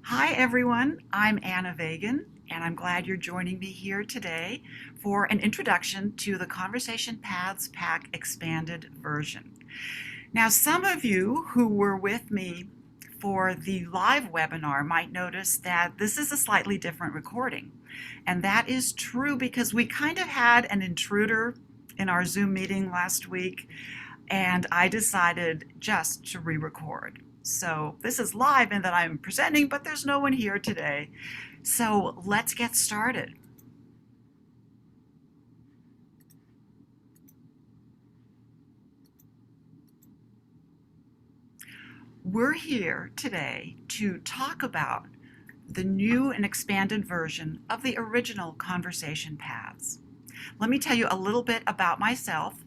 Hi everyone, I'm Anna Vagin, and I'm glad you're joining me here today for an introduction to the Conversation Paths Pack expanded version. Now, some of you who were with me for the live webinar might notice that this is a slightly different recording. And that is true because we kind of had an intruder in our Zoom meeting last week, and I decided just to re-record. So this is live in that I'm presenting, but there's no one here today. So let's get started. We're here today to talk about the new and expanded version of the original conversation paths. Let me tell you a little bit about myself.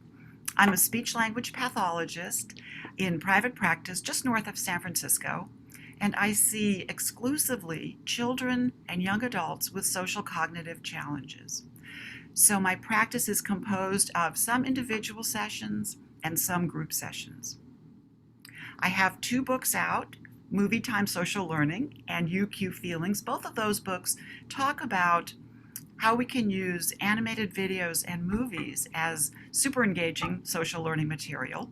I'm a speech-language pathologist in private practice just north of San Francisco, and I see exclusively children and young adults with social cognitive challenges. So my practice is composed of some individual sessions and some group sessions. I have 2 books out, Movie Time Social Learning and UQ Feelings. Both of those books talk about how we can use animated videos and movies as super engaging social learning material.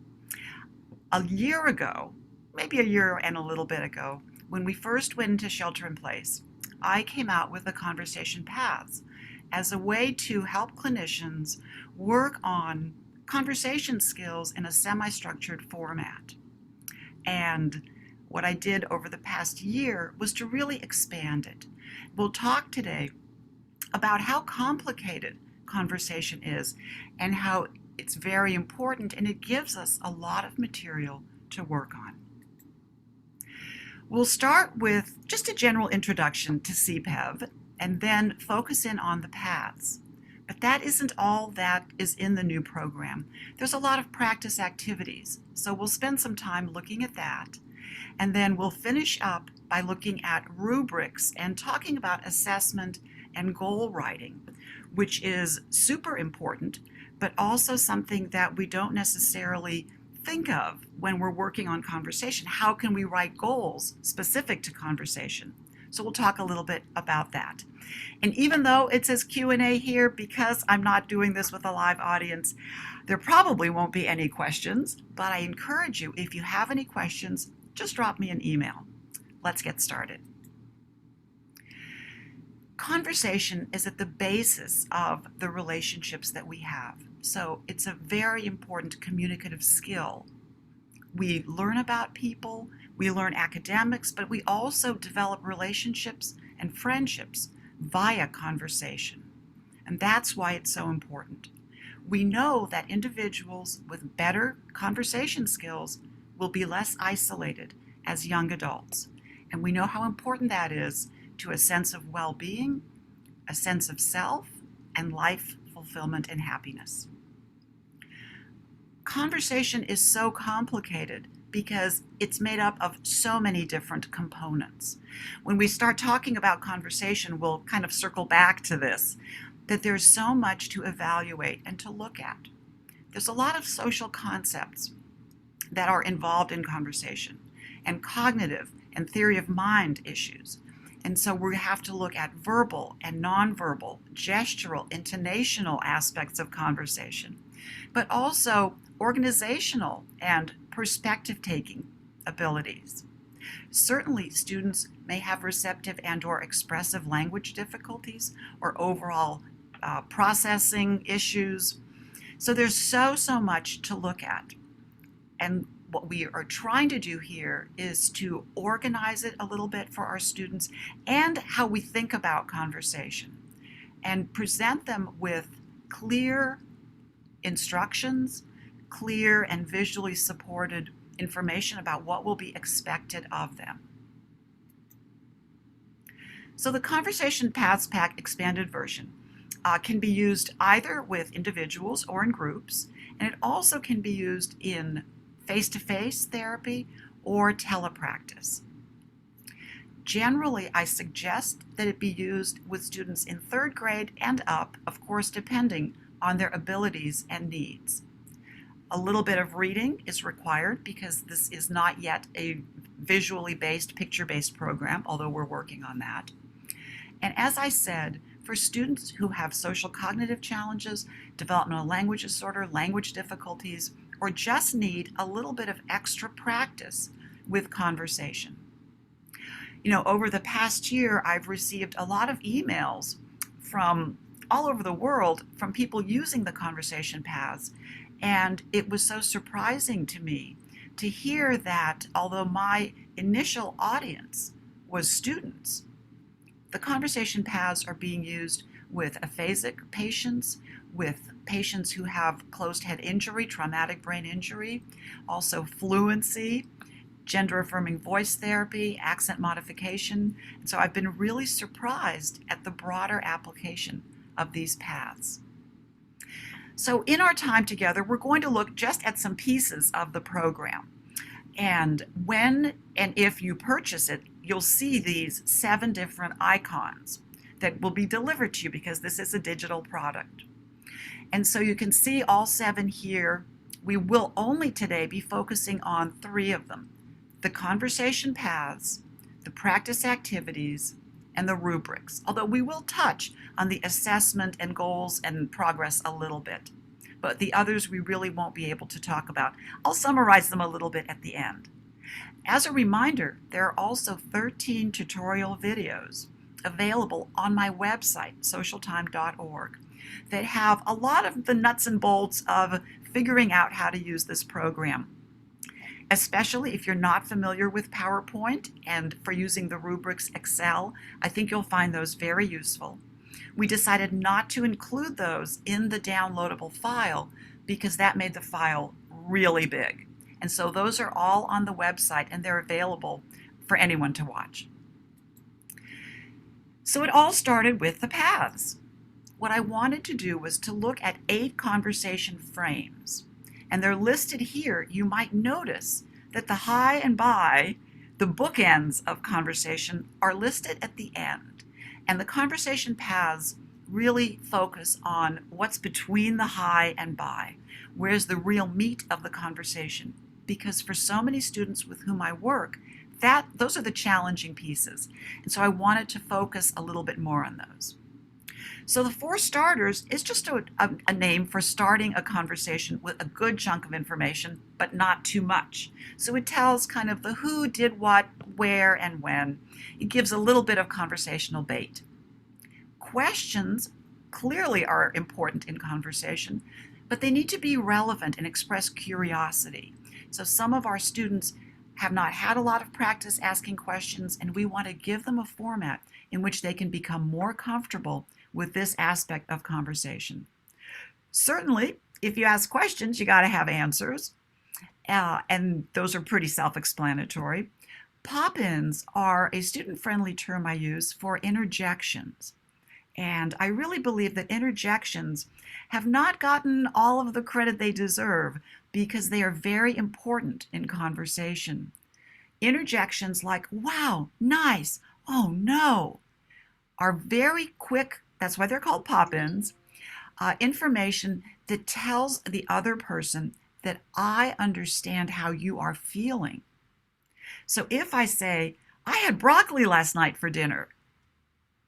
A year ago, maybe a year and a little bit ago, when we first went into shelter in place, I came out with the conversation paths as a way to help clinicians work on conversation skills in a semi-structured format. And what I did over the past year was to really expand it. We'll talk today about how complicated conversation is and how it's very important, and it gives us a lot of material to work on. We'll start with just a general introduction to CPPEV and then focus in on the paths. But that isn't all that is in the new program. There's a lot of practice activities, so we'll spend some time looking at that. And then we'll finish up by looking at rubrics and talking about assessment and goal writing, which is super important, but also something that we don't necessarily think of when we're working on conversation. How can we write goals specific to conversation? So we'll talk a little bit about that. And even though it says Q&A here, because I'm not doing this with a live audience, there probably won't be any questions, but I encourage you, if you have any questions, just drop me an email. Let's get started. Conversation is at the basis of the relationships that we have. So it's a very important communicative skill. We learn about people, we learn academics, but we also develop relationships and friendships via conversation. And that's why it's so important. We know that individuals with better conversation skills will be less isolated as young adults. And we know how important that is to a sense of well-being, a sense of self, and life fulfillment and happiness. Conversation is so complicated because it's made up of so many different components. When we start talking about conversation, we'll kind of circle back to this, that there's so much to evaluate and to look at. There's a lot of social concepts that are involved in conversation, and cognitive and theory of mind issues. And so we have to look at verbal and nonverbal, gestural, intonational aspects of conversation, but also organizational and perspective-taking abilities. Certainly, students may have receptive and/or expressive language difficulties or overall processing issues. So there's so much to look at. And what we are trying to do here is to organize it a little bit for our students and how we think about conversation and present them with clear instructions, clear and visually supported information about what will be expected of them. So the Conversation Paths Pack expanded version can be used either with individuals or in groups, and it also can be used in face-to-face therapy or telepractice. Generally, I suggest that it be used with students in 3rd grade and up, of course, depending on their abilities and needs. A little bit of reading is required because this is not yet a visually based, picture-based program, although we're working on that. And as I said, for students who have social cognitive challenges, developmental language disorder, language difficulties, or just need a little bit of extra practice with conversation. Over the past year, I've received a lot of emails from all over the world from people using the conversation paths, and it was so surprising to me to hear that although my initial audience was students, the conversation paths are being used with aphasic patients, with patients who have closed head injury, traumatic brain injury, also fluency, gender-affirming voice therapy, accent modification. And so I've been really surprised at the broader application of these paths. So in our time together, we're going to look just at some pieces of the program. And when and if you purchase it, you'll see these 7 different icons that will be delivered to you because this is a digital product. And so you can see all 7 here. We will only today be focusing on 3 of them: the conversation paths, the practice activities, and the rubrics, although we will touch on the assessment and goals and progress a little bit. But the others we really won't be able to talk about. I'll summarize them a little bit at the end. As a reminder, there are also 13 tutorial videos available on my website, socialtime.org, that have a lot of the nuts and bolts of figuring out how to use this program. Especially if you're not familiar with PowerPoint and for using the rubrics Excel, I think you'll find those very useful. We decided not to include those in the downloadable file because that made the file really big. And so those are all on the website and they're available for anyone to watch. So it all started with the paths. What I wanted to do was to look at 8 conversation frames. And they're listed here. You might notice that the hi and bye, the bookends of conversation, are listed at the end. And the conversation paths really focus on what's between the hi and bye. Where's the real meat of the conversation? Because for so many students with whom I work, those are the challenging pieces. And so I wanted to focus a little bit more on those. So the 4 starters is just a name for starting a conversation with a good chunk of information, but not too much. So it tells kind of the who, did what, where, and when. It gives a little bit of conversational bait. Questions clearly are important in conversation, but they need to be relevant and express curiosity. So some of our students have not had a lot of practice asking questions, and we want to give them a format in which they can become more comfortable with this aspect of conversation. Certainly, if you ask questions, you got to have answers, and those are pretty self-explanatory. Pop-ins are a student-friendly term I use for interjections, and I really believe that interjections have not gotten all of the credit they deserve because they are very important in conversation. Interjections like, wow, nice, oh no, are very quick, that's why they're called pop-ins, information that tells the other person that I understand how you are feeling. So if I say, I had broccoli last night for dinner,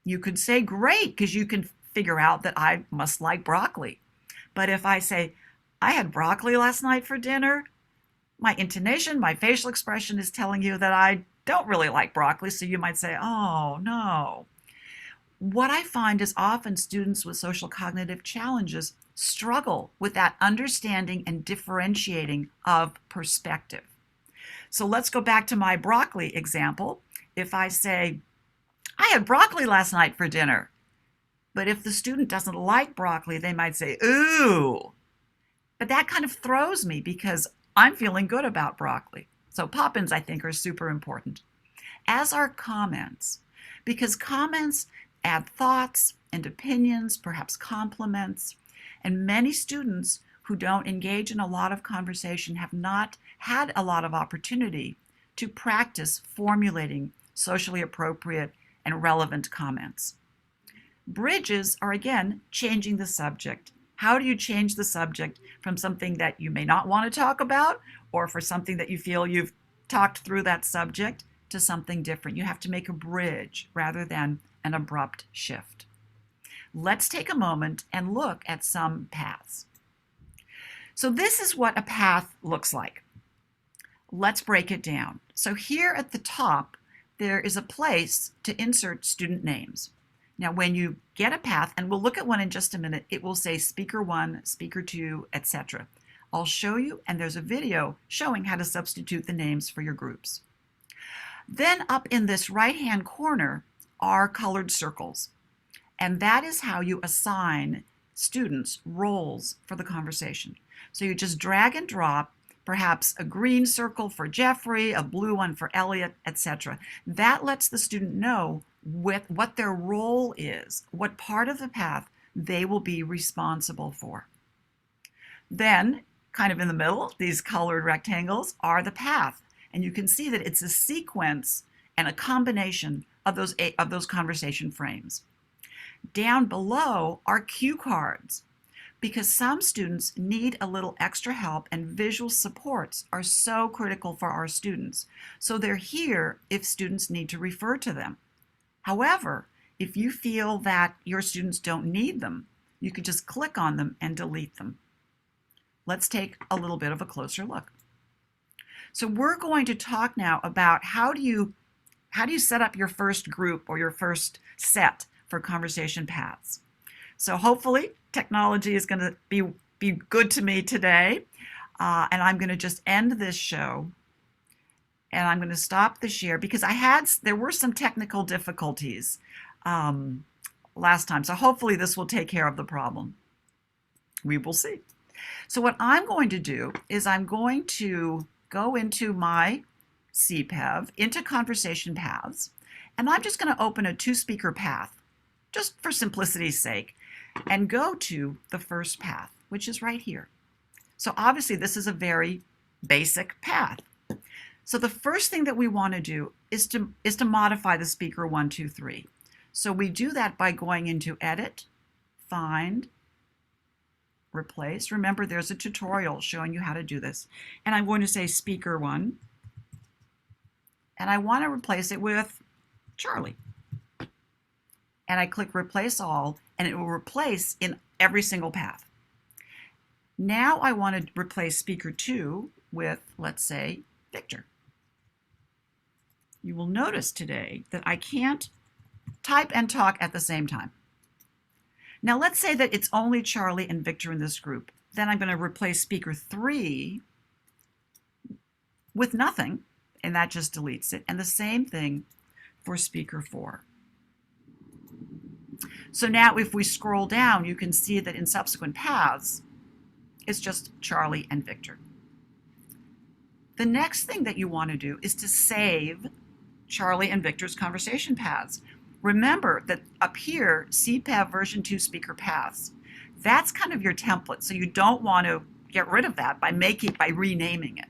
you could say, great, because you can figure out that I must like broccoli. But if I say, I had broccoli last night for dinner, my intonation, my facial expression is telling you that I don't really like broccoli, so you might say, oh, no. What I find is often students with social cognitive challenges struggle with that understanding and differentiating of perspective. So let's go back to my broccoli example. If I say, I had broccoli last night for dinner, but if the student doesn't like broccoli, they might say, ooh. But that kind of throws me because I'm feeling good about broccoli. So pop-ins, I think, are super important, as are comments, because comments add thoughts and opinions, perhaps compliments, and many students who don't engage in a lot of conversation have not had a lot of opportunity to practice formulating socially appropriate and relevant comments. Bridges are, again, changing the subject. How do you change the subject from something that you may not want to talk about or for something that you feel you've talked through that subject to something different. You have to make a bridge rather than an abrupt shift. Let's take a moment and look at some paths. So this is what a path looks like. Let's break it down. So here at the top, there is a place to insert student names. Now, when you get a path, and we'll look at one in just a minute, it will say speaker 1, speaker 2, etc. I'll show you, and there's a video showing how to substitute the names for your groups. Then up in this right-hand corner are colored circles, and that is how you assign students roles for the conversation. So you just drag and drop perhaps a green circle for Jeffrey, a blue one for Elliot, etc. That lets the student know what their role is, what part of the path they will be responsible for. Then, kind of in the middle, these colored rectangles are the path. And you can see that it's a sequence and a combination of those conversation frames. Down below are cue cards, because some students need a little extra help, and visual supports are so critical for our students. So they're here if students need to refer to them. However, if you feel that your students don't need them, you can just click on them and delete them. Let's take a little bit of a closer look. So we're going to talk now about how do you set up your first group or your first set for conversation paths. So hopefully technology is going to be good to me today, and I'm going to just end this show, and I'm going to stop the share because there were some technical difficulties last time. So hopefully this will take care of the problem. We will see. So what I'm going to do is I'm going to go into my CPPEV, into conversation paths, and I'm just going to open a 2-speaker path, just for simplicity's sake, and go to the first path, which is right here. So obviously this is a very basic path. So the first thing that we want to do is to modify the speaker 1, 2, 3. So we do that by going into Edit, Find, Replace. Remember, there's a tutorial showing you how to do this. And I'm going to say speaker 1, and I want to replace it with Charlie. And I click Replace All, and it will replace in every single path. Now I want to replace speaker 2 with, let's say, Victor. You will notice today that I can't type and talk at the same time. Now let's say that it's only Charlie and Victor in this group. Then I'm going to replace speaker 3 with nothing, and that just deletes it. And the same thing for speaker 4. So now if we scroll down, you can see that in subsequent paths, it's just Charlie and Victor. The next thing that you want to do is to save Charlie and Victor's conversation paths. Remember that up here, CPPEV version 2 speaker paths, that's kind of your template. So you don't want to get rid of that by renaming it.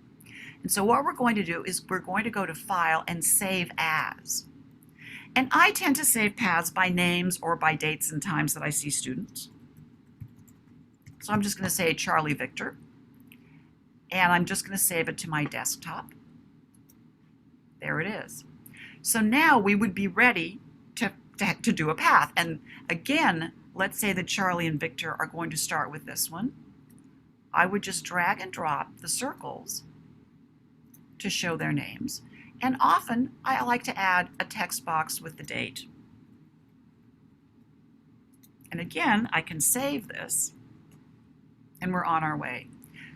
And so what we're going to do is we're going to go to File and Save As. And I tend to save paths by names or by dates and times that I see students. So I'm just going to say Charlie Victor, and I'm just going to save it to my desktop. There it is. So now we would be ready to do a path. And again, let's say that Charlie and Victor are going to start with this one. I would just drag and drop the circles to show their names. And often I like to add a text box with the date. And again, I can save this, and we're on our way.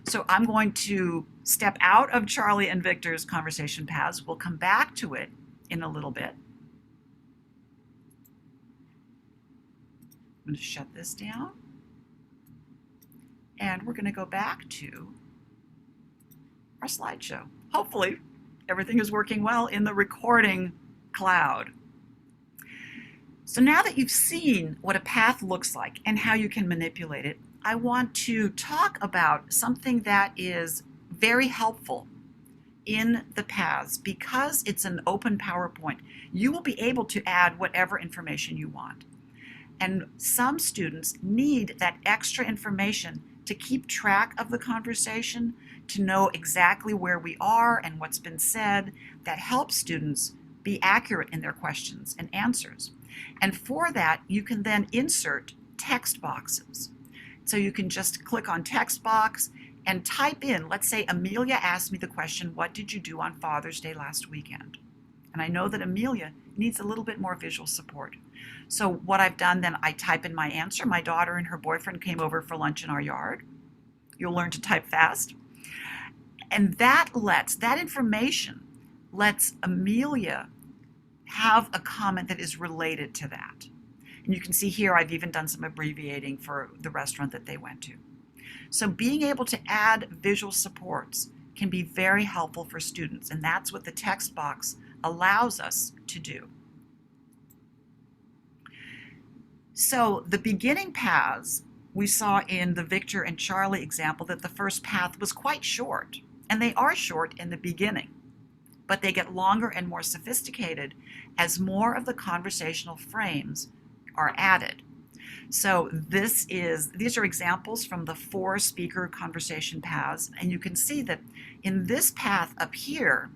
So I'm going to step out of Charlie and Victor's conversation paths. We'll come back to it in a little bit. I'm going to shut this down. And we're going to go back to our slideshow. Hopefully, everything is working well in the recording cloud. So now that you've seen what a path looks like and how you can manipulate it, I want to talk about something that is very helpful in the paths. Because it's an open PowerPoint, you will be able to add whatever information you want. And some students need that extra information to keep track of the conversation, to know exactly where we are and what's been said. That helps students be accurate in their questions and answers. And for that, you can then insert text boxes. So you can just click on text box and type in, let's say Amelia asked me the question, what did you do on Father's Day last weekend? And I know that Amelia needs a little bit more visual support. So what I've done then, I type in my answer. My daughter and her boyfriend came over for lunch in our yard. You'll learn to type fast. And that information lets Amelia have a comment that is related to that. And you can see here I've even done some abbreviating for the restaurant that they went to. So being able to add visual supports can be very helpful for students, and that's what the text box allows us to do. So the beginning paths, we saw in the Victor and Charlie example that the first path was quite short, and they are short in the beginning, but they get longer and more sophisticated as more of the conversational frames are added. So these are examples from the 4 speaker conversation paths, and you can see that in this path up here,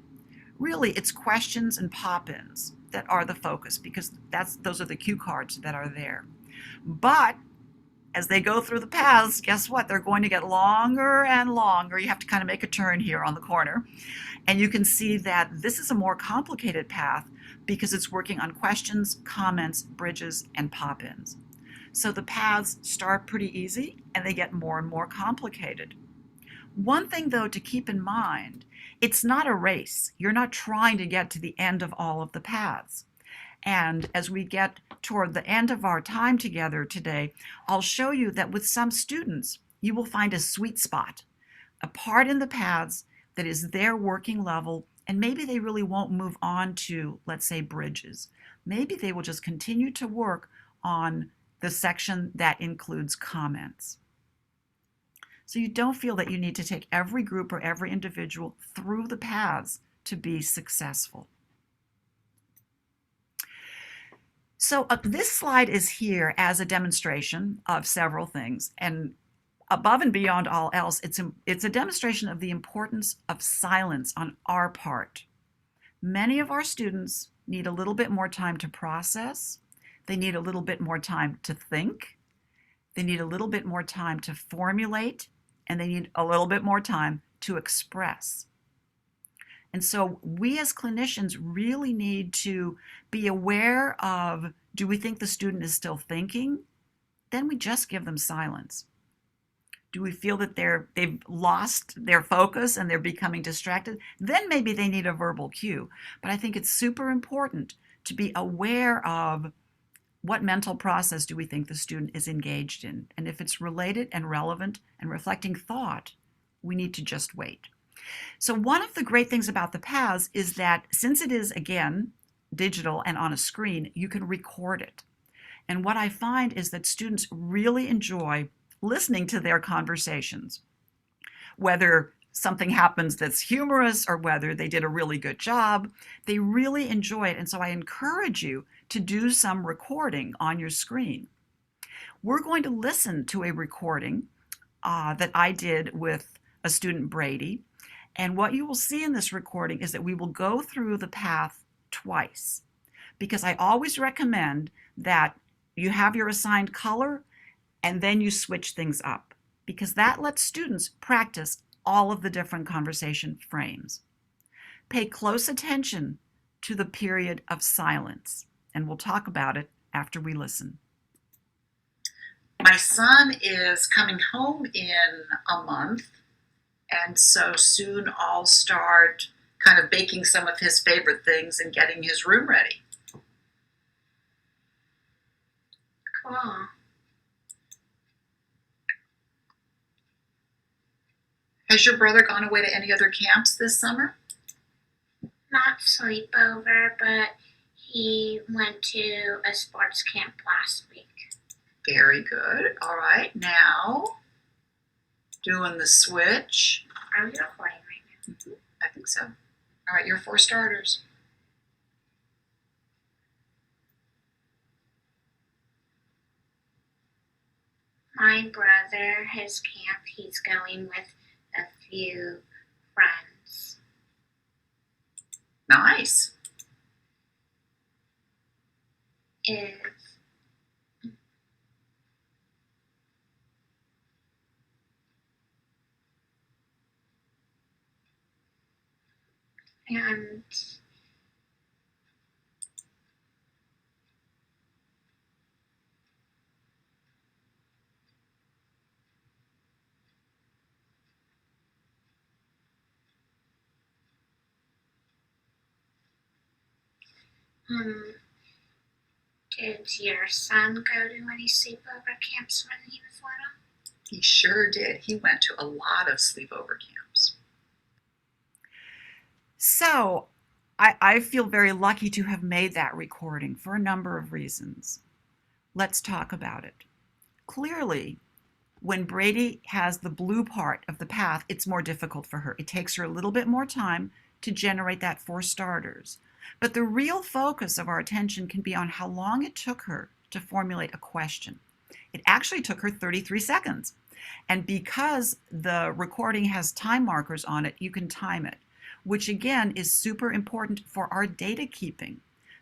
really it's questions and pop-ins that are the focus, because those are the cue cards that are there. But as they go through the paths, guess what? They're going to get longer and longer. You have to kind of make a turn here on the corner. And you can see that this is a more complicated path because it's working on questions, comments, bridges, and pop-ins. So the paths start pretty easy and they get more and more complicated. One thing, though, to keep in mind, it's not a race. You're not trying to get to the end of all of the paths. And as we get toward the end of our time together today, I'll show you that with some students, you will find a sweet spot, a part in the paths that is their working level, and maybe they really won't move on to, let's say, bridges. Maybe they will just continue to work on the section that includes comments. So you don't feel that you need to take every group or every individual through the paths to be successful. So this slide is here as a demonstration of several things, and above and beyond all else, it's a demonstration of the importance of silence on our part. Many of our students need a little bit more time to process. They need a little bit more time to think. They need a little bit more time to formulate, and they need a little bit more time to express. And so we as clinicians really need to be aware of, do we think the student is still thinking? Then we just give them silence. Do we feel that they've lost their focus and they're becoming distracted? Then maybe they need a verbal cue. But I think it's super important to be aware of what mental process do we think the student is engaged in. And if it's related and relevant and reflecting thought, we need to just wait. So one of the great things about the paths is that since it is, again, digital and on a screen, you can record it. And what I find is that students really enjoy listening to their conversations, whether something happens that's humorous or whether they did a really good job. They really enjoy it. And so I encourage you to do some recording on your screen. We're going to listen to a recording that I did with a student, Brady. And what you will see in this recording is that we will go through the path twice, because I always recommend that you have your assigned color and then you switch things up, because that lets students practice all of the different conversation frames. Pay close attention to the period of silence, and we'll talk about it after we listen. My son is coming home in a month, and so soon I'll start kind of baking some of his favorite things and getting his room ready. Cool. Has your brother gone away to any other camps this summer? Not sleepover, but he went to a sports camp last week. Very good. All right. Now, doing the switch. Are we recording right now? Mm-hmm. I think so. All right, your 4 starters. My brother, his camp, he's going with a few friends. Nice. Is and did your son go to any sleepover camps when he was little? He sure did. He went to a lot of sleepover camps. So I feel very lucky to have made that recording for a number of reasons. Let's talk about it. Clearly, when Brady has the blue part of the path, it's more difficult for her. It takes her a little bit more time to generate that for starters. But the real focus of our attention can be on how long it took her to formulate a question. It actually took her 33 seconds. And because the recording has time markers on it, you can time it, which again is super important for our data keeping,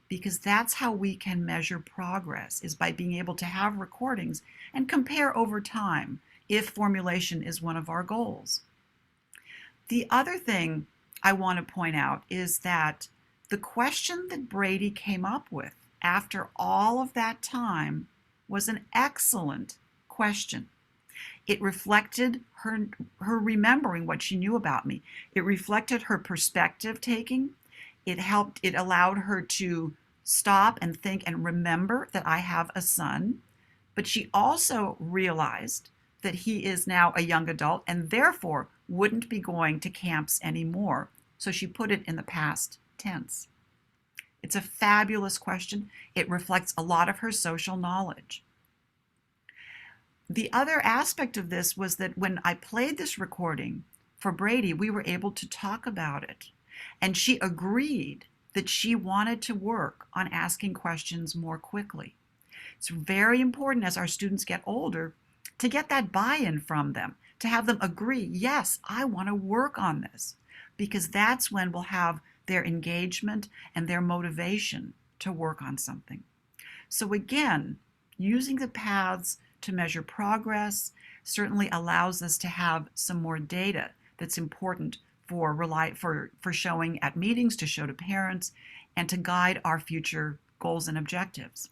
because that's how we can measure progress, is by being able to have recordings and compare over time if formulation is one of our goals. The other thing I want to point out is that the question that Brady came up with after all of that time was an excellent question. It reflected her remembering what she knew about me. It reflected her perspective taking. It allowed her to stop and think and remember that I have a son. But she also realized that he is now a young adult and therefore wouldn't be going to camps anymore. So she put it in the past tense. It's a fabulous question. It reflects a lot of her social knowledge. The other aspect of this was that when I played this recording for Brady, we were able to talk about it. And she agreed that she wanted to work on asking questions more quickly. It's very important as our students get older to get that buy-in from them, to have them agree, yes, I want to work on this, because that's when we'll have their engagement and their motivation to work on something. So again, using the paths to measure progress certainly allows us to have some more data that's important for showing at meetings, to show to parents, and to guide our future goals and objectives.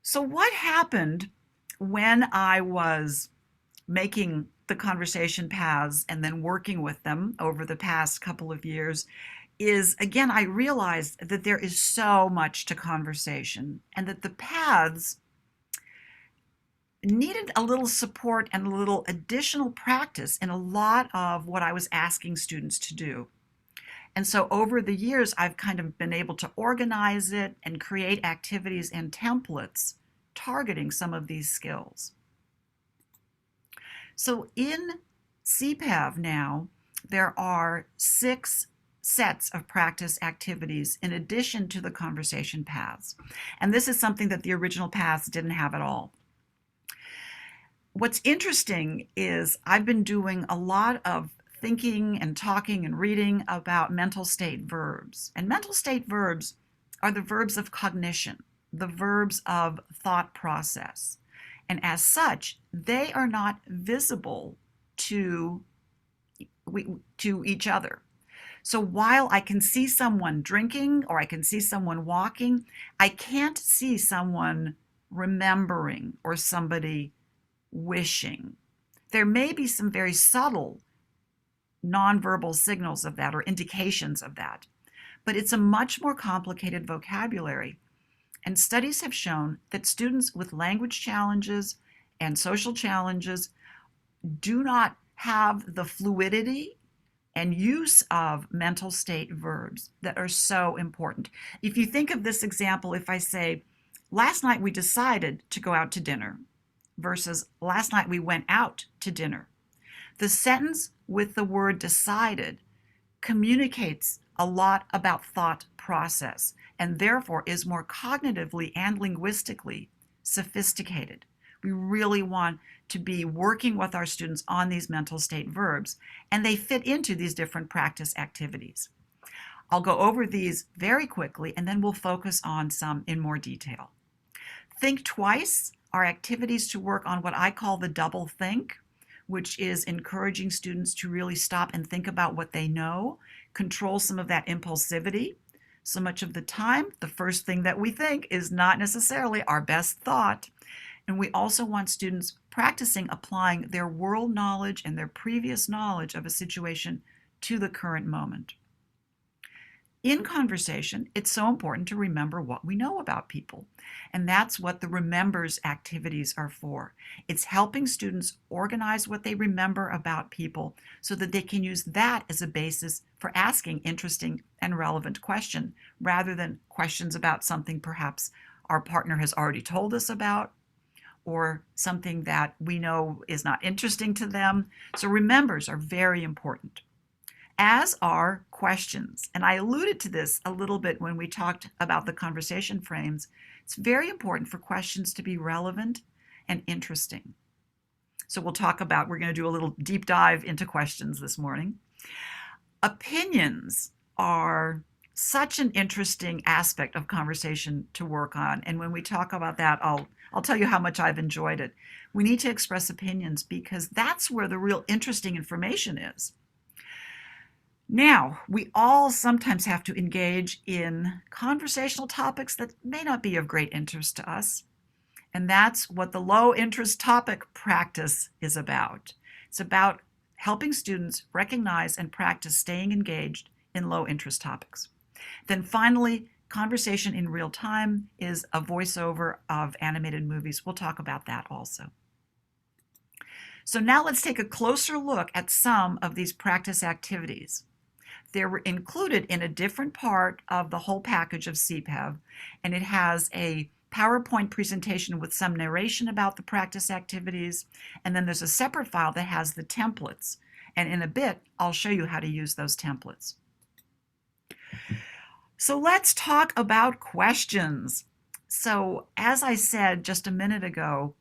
So what happened when I was making the conversation paths and then working with them over the past couple of years is, again, I realized that there is so much to conversation and that the paths needed a little support and a little additional practice in a lot of what I was asking students to do. And so over the years, I've kind of been able to organize it and create activities and templates targeting some of these skills. So in CPPEV now, there are 6 sets of practice activities in addition to the conversation paths. And this is something that the original paths didn't have at all. What's interesting is I've been doing a lot of thinking and talking and reading about mental state verbs. And mental state verbs are the verbs of cognition, the verbs of thought process. And as such, they are not visible to each other. So while I can see someone drinking or I can see someone walking, I can't see someone remembering or somebody wishing. There may be some very subtle nonverbal signals of that or indications of that, but it's a much more complicated vocabulary. And studies have shown that students with language challenges and social challenges do not have the fluidity and use of mental state verbs that are so important. If you think of this example, if I say, last night we decided to go out to dinner versus last night we went out to dinner, the sentence with the word decided communicates a lot about thought process and therefore is more cognitively and linguistically sophisticated. We really want to be working with our students on these mental state verbs, and they fit into these different practice activities. I'll go over these very quickly, and then we'll focus on some in more detail. Think twice are activities to work on what I call the double think, which is encouraging students to really stop and think about what they know, control some of that impulsivity. So much of the time, the first thing that we think is not necessarily our best thought. And we also want students practicing applying their world knowledge and their previous knowledge of a situation to the current moment. In conversation, it's so important to remember what we know about people. And that's what the remembers activities are for. It's helping students organize what they remember about people so that they can use that as a basis for asking interesting and relevant questions, rather than questions about something perhaps our partner has already told us about, or something that we know is not interesting to them. So remembers are very important, as are questions. And I alluded to this a little bit when we talked about the conversation frames. It's very important for questions to be relevant and interesting. So we're going to do a little deep dive into questions this morning. Opinions are such an interesting aspect of conversation to work on. And when we talk about that, I'll tell you how much I've enjoyed it. We need to express opinions because that's where the real interesting information is. Now, we all sometimes have to engage in conversational topics that may not be of great interest to us. And that's what the low interest topic practice is about. It's about helping students recognize and practice staying engaged in low interest topics. Then finally, conversation in real time is a voiceover of animated movies. We'll talk about that also. So now let's take a closer look at some of these practice activities. They're included in a different part of the whole package of CPPEV, and it has a PowerPoint presentation with some narration about the practice activities, and then there's a separate file that has the templates. And in a bit, I'll show you how to use those templates. So let's talk about questions. So as I said just a minute ago,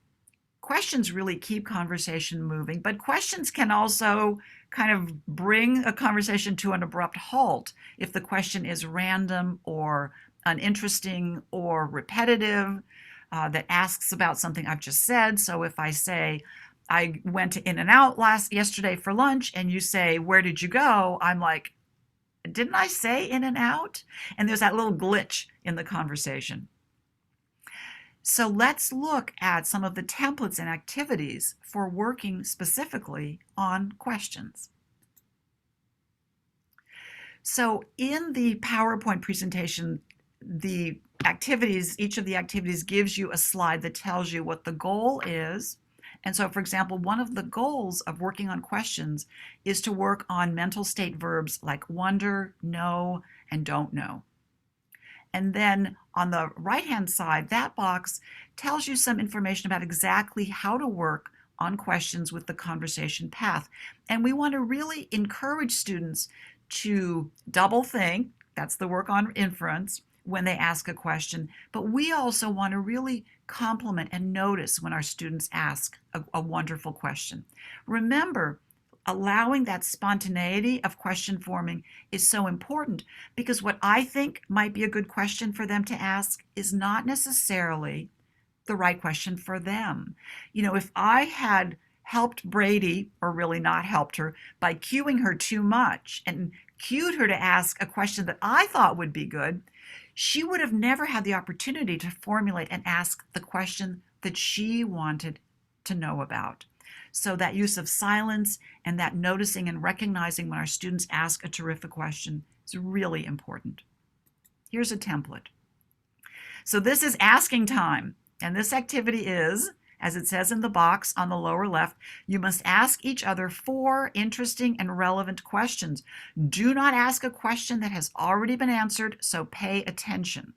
questions really keep conversation moving, but questions can also kind of bring a conversation to an abrupt halt if the question is random or uninteresting or repetitive, that asks about something I've just said. So if I say, I went to In-N-Out yesterday for lunch, and you say, where did you go? I'm like, didn't I say In-N-Out? And there's that little glitch in the conversation. So let's look at some of the templates and activities for working specifically on questions. So in the PowerPoint presentation, each of the activities gives you a slide that tells you what the goal is. And so, for example, one of the goals of working on questions is to work on mental state verbs like wonder, know, and don't know. And then on the right-hand side, that box tells you some information about exactly how to work on questions with the conversation path. And we want to really encourage students to double think, that's the work on inference, when they ask a question. But we also want to really compliment and notice when our students ask a wonderful question. Remember, allowing that spontaneity of question forming is so important, because what I think might be a good question for them to ask is not necessarily the right question for them. You know, if I had helped Brady, or really not helped her, by cueing her too much and cued her to ask a question that I thought would be good, she would have never had the opportunity to formulate and ask the question that she wanted to know about. So that use of silence and that noticing and recognizing when our students ask a terrific question is really important. Here's a template. So this is asking time, and this activity is, as it says in the box on the lower left, you must ask each other 4 interesting and relevant questions. Do not ask a question that has already been answered, so pay attention.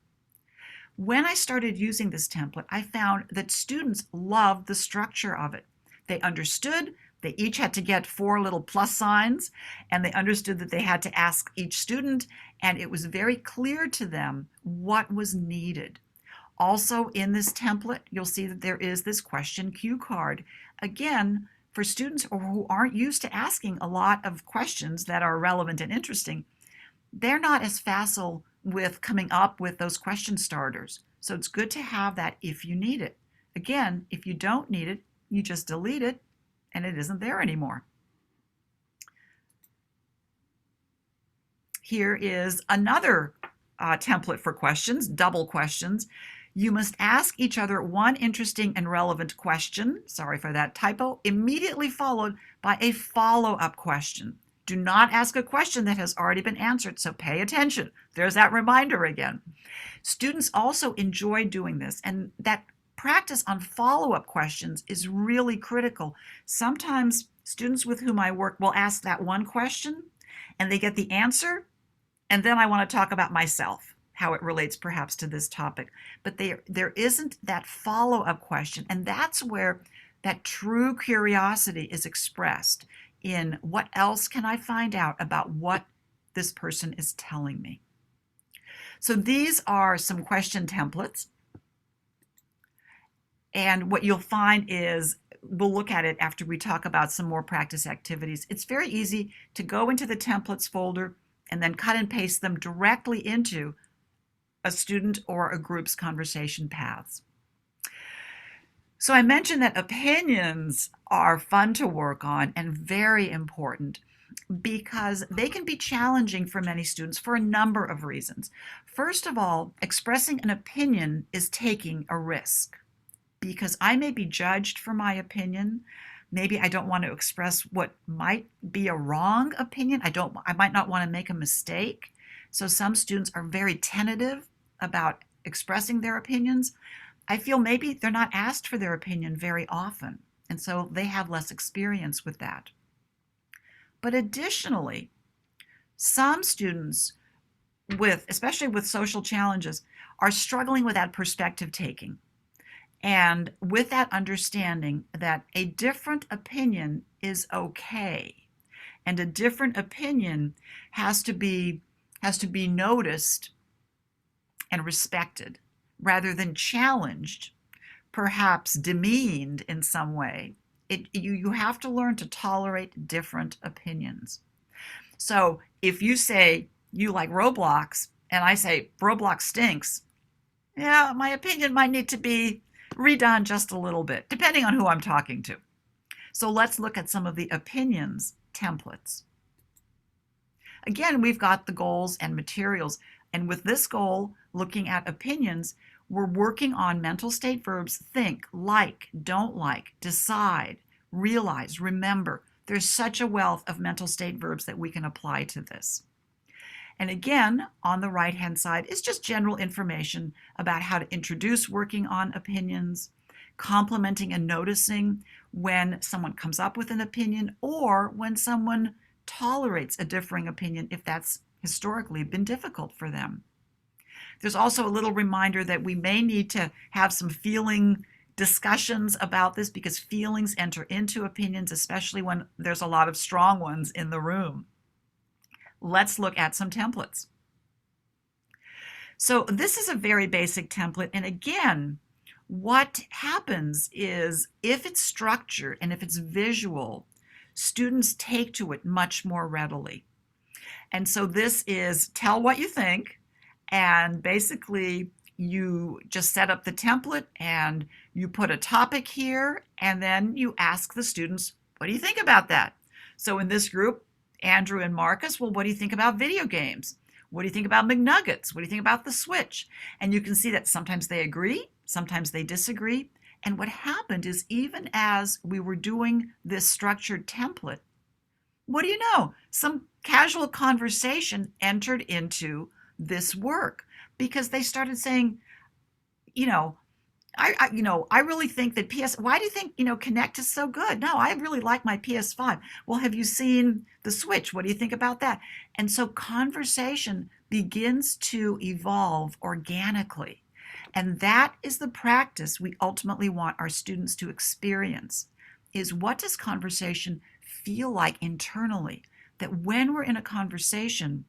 When I started using this template, I found that students loved the structure of it. They understood They each had to get 4 little plus signs, and they understood that they had to ask each student, and it was very clear to them what was needed. Also in this template, you'll see that there is this question cue card. Again, for students who aren't used to asking a lot of questions that are relevant and interesting, they're not as facile with coming up with those question starters. So it's good to have that if you need it. Again, if you don't need it, you just delete it and it isn't there anymore. Here is another template for questions, double questions. You must ask each other one interesting and relevant question, sorry for that typo, immediately followed by a follow-up question. Do not ask a question that has already been answered, so pay attention. There's that reminder again. Students also enjoy doing this, and that practice on follow-up questions is really critical. Sometimes students with whom I work will ask that one question, and they get the answer, and then I want to talk about myself, how it relates perhaps to this topic. But there isn't that follow-up question, and that's where that true curiosity is expressed in what else can I find out about what this person is telling me. So these are some question templates, and what you'll find is, we'll look at it after we talk about some more practice activities. It's very easy to go into the templates folder and then cut and paste them directly into a student or a group's conversation paths. So I mentioned that opinions are fun to work on and very important because they can be challenging for many students for a number of reasons. First of all, expressing an opinion is taking a risk because I may be judged for my opinion. Maybe I don't want to express what might be a wrong opinion. I might not want to make a mistake. So some students are very tentative about expressing their opinions. I feel maybe they're not asked for their opinion very often, and so they have less experience with that. But additionally, some students especially with social challenges, are struggling with that perspective taking. And with that understanding that a different opinion is okay, and a different opinion has to be noticed and respected rather than challenged, perhaps demeaned in some way. You have to learn to tolerate different opinions. So if you say you like Roblox and I say Roblox stinks, yeah, my opinion might need to be redone just a little bit, depending on who I'm talking to. So let's look at some of the opinions templates. Again, we've got the goals and materials. And with this goal, looking at opinions, we're working on mental state verbs: think, like, don't like, decide, realize, remember. There's such a wealth of mental state verbs that we can apply to this. And again, on the right-hand side is just general information about how to introduce working on opinions, complimenting and noticing when someone comes up with an opinion or when someone tolerates a differing opinion if that's historically been difficult for them. There's also a little reminder that we may need to have some feeling discussions about this because feelings enter into opinions, especially when there's a lot of strong ones in the room. Let's look at some templates. So this is a very basic template, and again, what happens is if it's structured and if it's visual, students take to it much more readily. And so this is tell what you think, and basically you just set up the template and you put a topic here, and then you ask the students, what do you think about that? So in this group, Andrew and Marcus, well, what do you think about video games? What do you think about McNuggets? What do you think about the Switch? And you can see that sometimes they agree, sometimes they disagree. And what happened is even as we were doing this structured template, what do you know? Some casual conversation entered into this work because they started saying, I really think that why do you think, Connect is so good? No, I really like my PS5. Well, have you seen the Switch? What do you think about that? And so conversation begins to evolve organically. And that is the practice we ultimately want our students to experience. is, what does conversation feel like internally? That when we're in a conversation,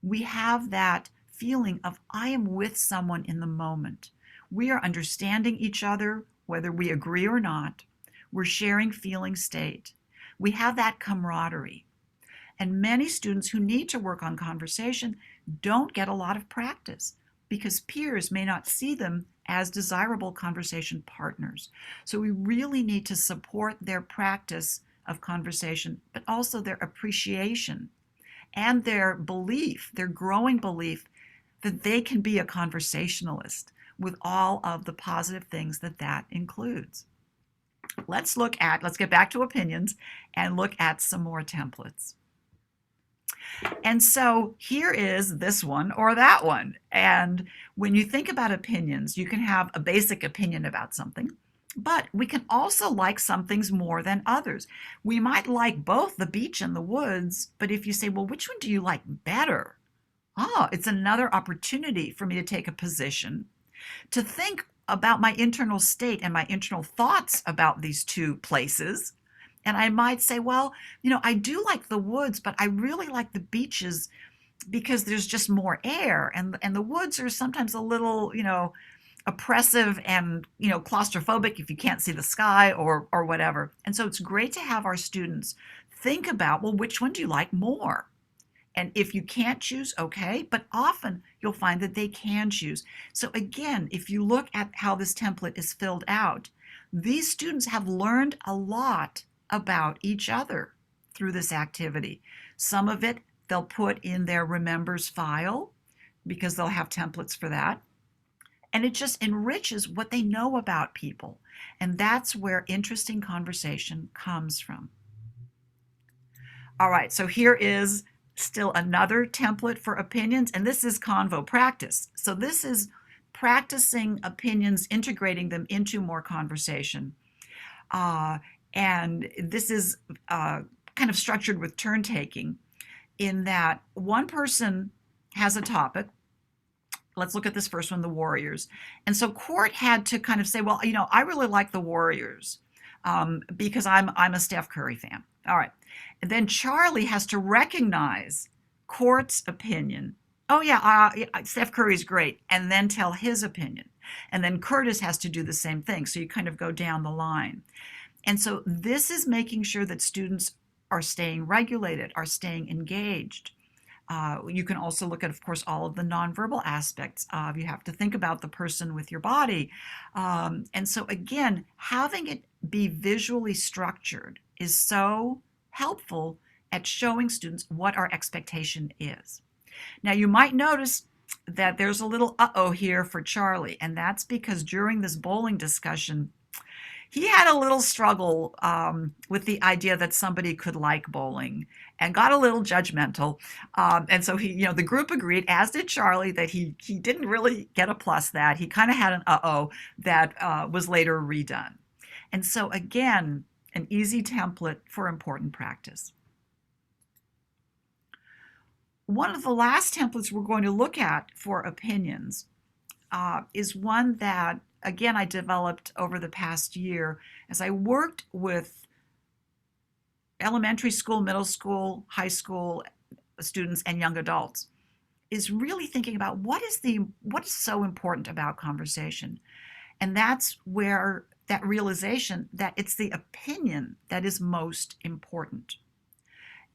we have that feeling of, I am with someone in the moment. We are understanding each other, whether we agree or not. We're sharing feeling state. We have that camaraderie. And many students who need to work on conversation don't get a lot of practice because peers may not see them as desirable conversation partners. So we really need to support their practice of conversation, but also their appreciation and their belief, their growing belief that they can be a conversationalist with all of the positive things that that includes. Let's get back to opinions and look at some more templates. And so here is this one or that one. And when you think about opinions, you can have a basic opinion about something, but we can also like some things more than others. We might like both the beach and the woods, but if you say, well, which one do you like better? It's another opportunity for me to take a position, to think about my internal state and my internal thoughts about these two places. And I might say, well, I do like the woods, but I really like the beaches because there's just more air. And the woods are sometimes a little, oppressive and, claustrophobic if you can't see the sky or whatever. And so it's great to have our students think about, well, which one do you like more? And if you can't choose, okay, but often you'll find that they can choose. So again, if you look at how this template is filled out, these students have learned a lot about each other through this activity. Some of it they'll put in their remembers file because they'll have templates for that. And it just enriches what they know about people. And that's where interesting conversation comes from. All right, so here is still another template for opinions, and this is Convo Practice. So this is practicing opinions, integrating them into more conversation. And this is kind of structured with turn taking, in that one person has a topic. Let's look at this first one, the Warriors. And so Court had to kind of say, well, I really like the Warriors because I'm a Steph Curry fan. All right. And then Charlie has to recognize Court's opinion. Oh, yeah, Steph Curry's great. And then tell his opinion. And then Curtis has to do the same thing. So you kind of go down the line. And so this is making sure that students are staying regulated, are staying engaged. You can also look at, of course, all of the nonverbal aspects of, you have to think about the person with your body. And so again, having it be visually structured is so helpful at showing students what our expectation is. Now you might notice that there's a little uh-oh here for Charlie, and that's because during this bowling discussion, he had a little struggle with the idea that somebody could like bowling and got a little judgmental. And so the group agreed, as did Charlie, that he didn't really get a plus that. He kind of had an uh-oh that was later redone. And so again, an easy template for important practice. One of the last templates we're going to look at for opinions is one that, again, I developed over the past year as I worked with elementary school, middle school, high school students and young adults, is really thinking about what is so important about conversation. And that's where that realization that it's the opinion that is most important.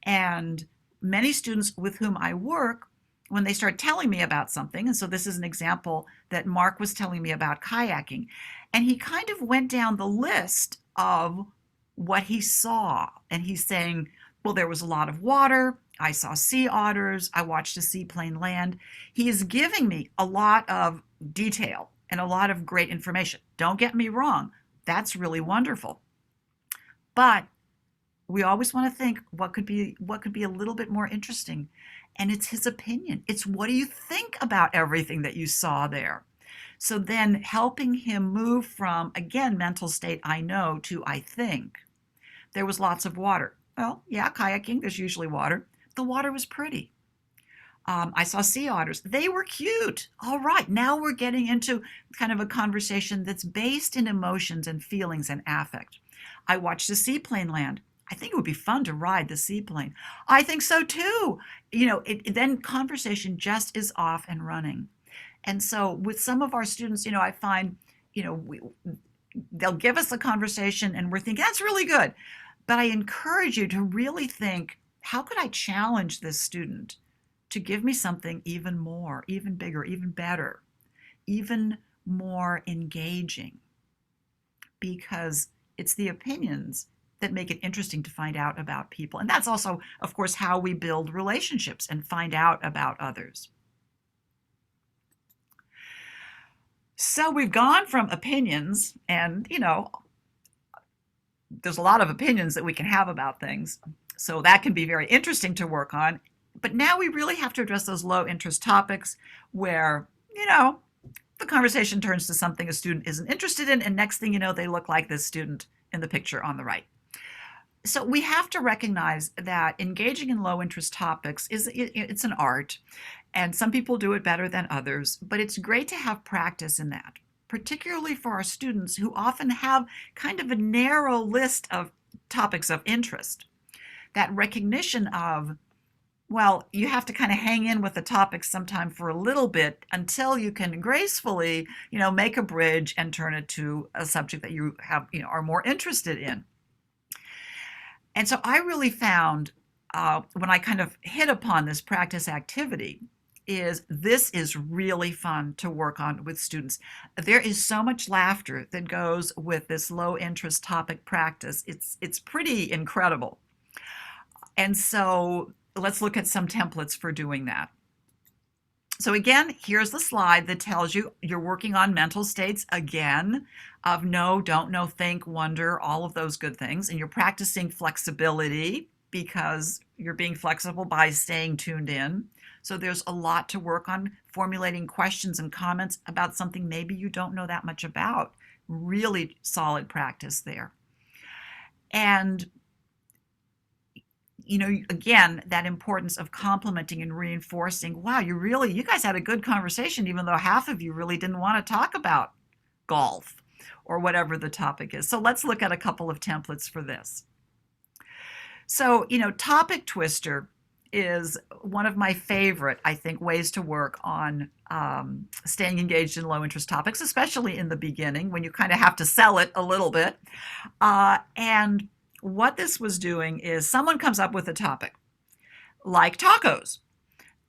And many students with whom I work, when they start telling me about something, and so this is an example that Mark was telling me about kayaking, and he kind of went down the list of what he saw, and he's saying, well, there was a lot of water, I saw sea otters, I watched a seaplane land. He is giving me a lot of detail and a lot of great information. Don't get me wrong, that's really wonderful. But we always want to think what could be a little bit more interesting. And it's his opinion. It's what do you think about everything that you saw there? So then helping him move from, again, mental state I know to I think. There was lots of water. Well, yeah, kayaking, there's usually water. The water was pretty. I saw sea otters. They were cute. All right, now we're getting into kind of a conversation that's based in emotions and feelings and affect. I watched a seaplane land. I think it would be fun to ride the seaplane. I think so too. Then conversation just is off and running. And so with some of our students, I find, they'll give us a conversation and we're thinking, that's really good. But I encourage you to really think, how could I challenge this student to give me something even more, even bigger, even better, even more engaging? Because it's the opinions that make it interesting to find out about people. And that's also, of course, how we build relationships and find out about others. So we've gone from opinions, and there's a lot of opinions that we can have about things. So that can be very interesting to work on. But now we really have to address those low interest topics where, the conversation turns to something a student isn't interested in, and next thing you know, they look like this student in the picture on the right. So we have to recognize that engaging in low interest topics it's an art, and some people do it better than others, but it's great to have practice in that, particularly for our students who often have kind of a narrow list of topics of interest. That recognition of, well, you have to kind of hang in with the topic sometime for a little bit until you can gracefully, make a bridge and turn it to a subject that you have, are more interested in. And so I really found when I kind of hit upon this practice activity this is really fun to work on with students. There is so much laughter that goes with this low interest topic practice. It's pretty incredible. And so let's look at some templates for doing that. So again, here's the slide that tells you you're working on mental states again of know, don't know, think, wonder, all of those good things. And you're practicing flexibility because you're being flexible by staying tuned in. So there's a lot to work on, formulating questions and comments about something maybe you don't know that much about. Really solid practice there. And again, that importance of complimenting and reinforcing, wow, you guys had a good conversation, even though half of you really didn't want to talk about golf or whatever the topic is. So let's look at a couple of templates for this. So, topic twister is one of my favorite, I think, ways to work on staying engaged in low interest topics, especially in the beginning when you kind of have to sell it a little bit. And what this was doing is someone comes up with a topic like tacos,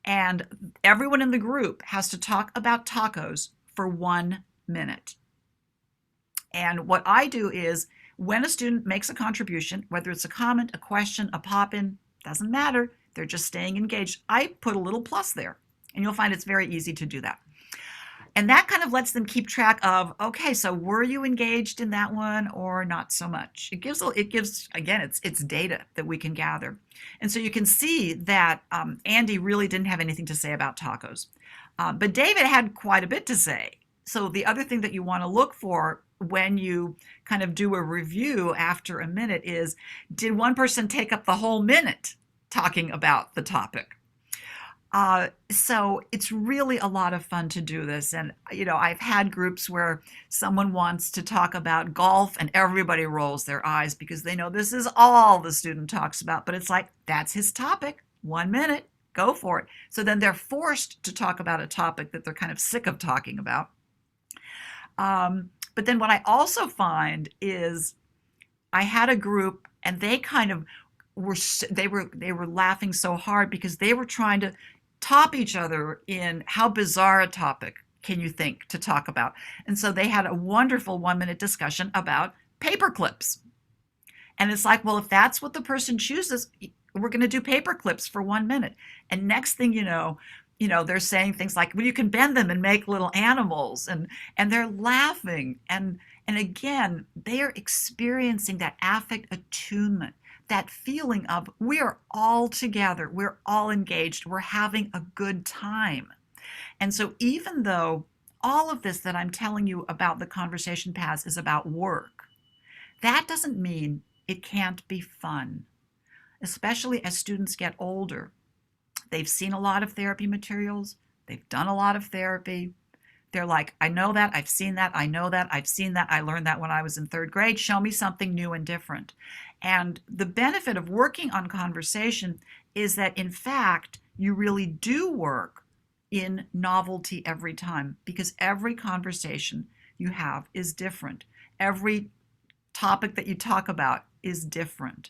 and everyone in the group has to talk about tacos for 1 minute. And what I do is when a student makes a contribution, whether it's a comment, a question, a pop-in, doesn't matter, they're just staying engaged, I put a little plus there, and you'll find it's very easy to do that. And that kind of lets them keep track of, okay, so were you engaged in that one or not so much? It gives again, it's data that we can gather. And so you can see that Andy really didn't have anything to say about tacos, but David had quite a bit to say. So the other thing that you want to look for when you kind of do a review after a minute is, did one person take up the whole minute talking about the topic? So it's really a lot of fun to do this. And, I've had groups where someone wants to talk about golf and everybody rolls their eyes because they know this is all the student talks about, but it's like, that's his topic, 1 minute, go for it. So then they're forced to talk about a topic that they're kind of sick of talking about. But then what I also find is I had a group and they kind of they were laughing so hard because they were trying to top each other in how bizarre a topic can you think to talk about. And so they had a wonderful 1 minute discussion about paper clips. And it's like, well, if that's what the person chooses, we're going to do paper clips for 1 minute. And next thing you know, they're saying things like, well, you can bend them and make little animals, and they're laughing. And again, they are experiencing that affect attunement, that feeling of we're all together, we're all engaged, we're having a good time. And so even though all of this that I'm telling you about the conversation paths is about work, that doesn't mean it can't be fun, especially as students get older. They've seen a lot of therapy materials, they've done a lot of therapy, They're like, I know that, I've seen that, I know that, I've seen that, I learned that when I was in third grade. Show me something new and different. And the benefit of working on conversation is that, in fact, you really do work in novelty every time, because every conversation you have is different. Every topic that you talk about is different.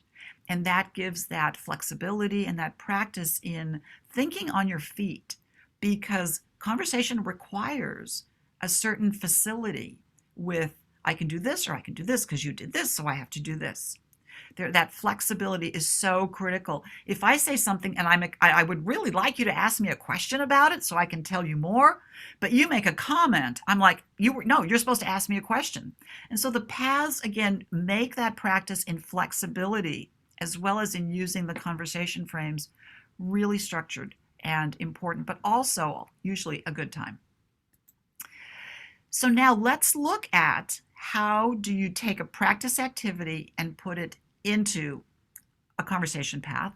And that gives that flexibility and that practice in thinking on your feet, because conversation requires a certain facility with, I can do this or I can do this because you did this, so I have to do this. That flexibility is so critical. If I say something and I would really like you to ask me a question about it so I can tell you more, but you make a comment, I'm like, no, you're supposed to ask me a question. And so the paths, again, make that practice in flexibility as well as in using the conversation frames really structured and important, but also usually a good time. So now let's look at how do you take a practice activity and put it into a conversation path.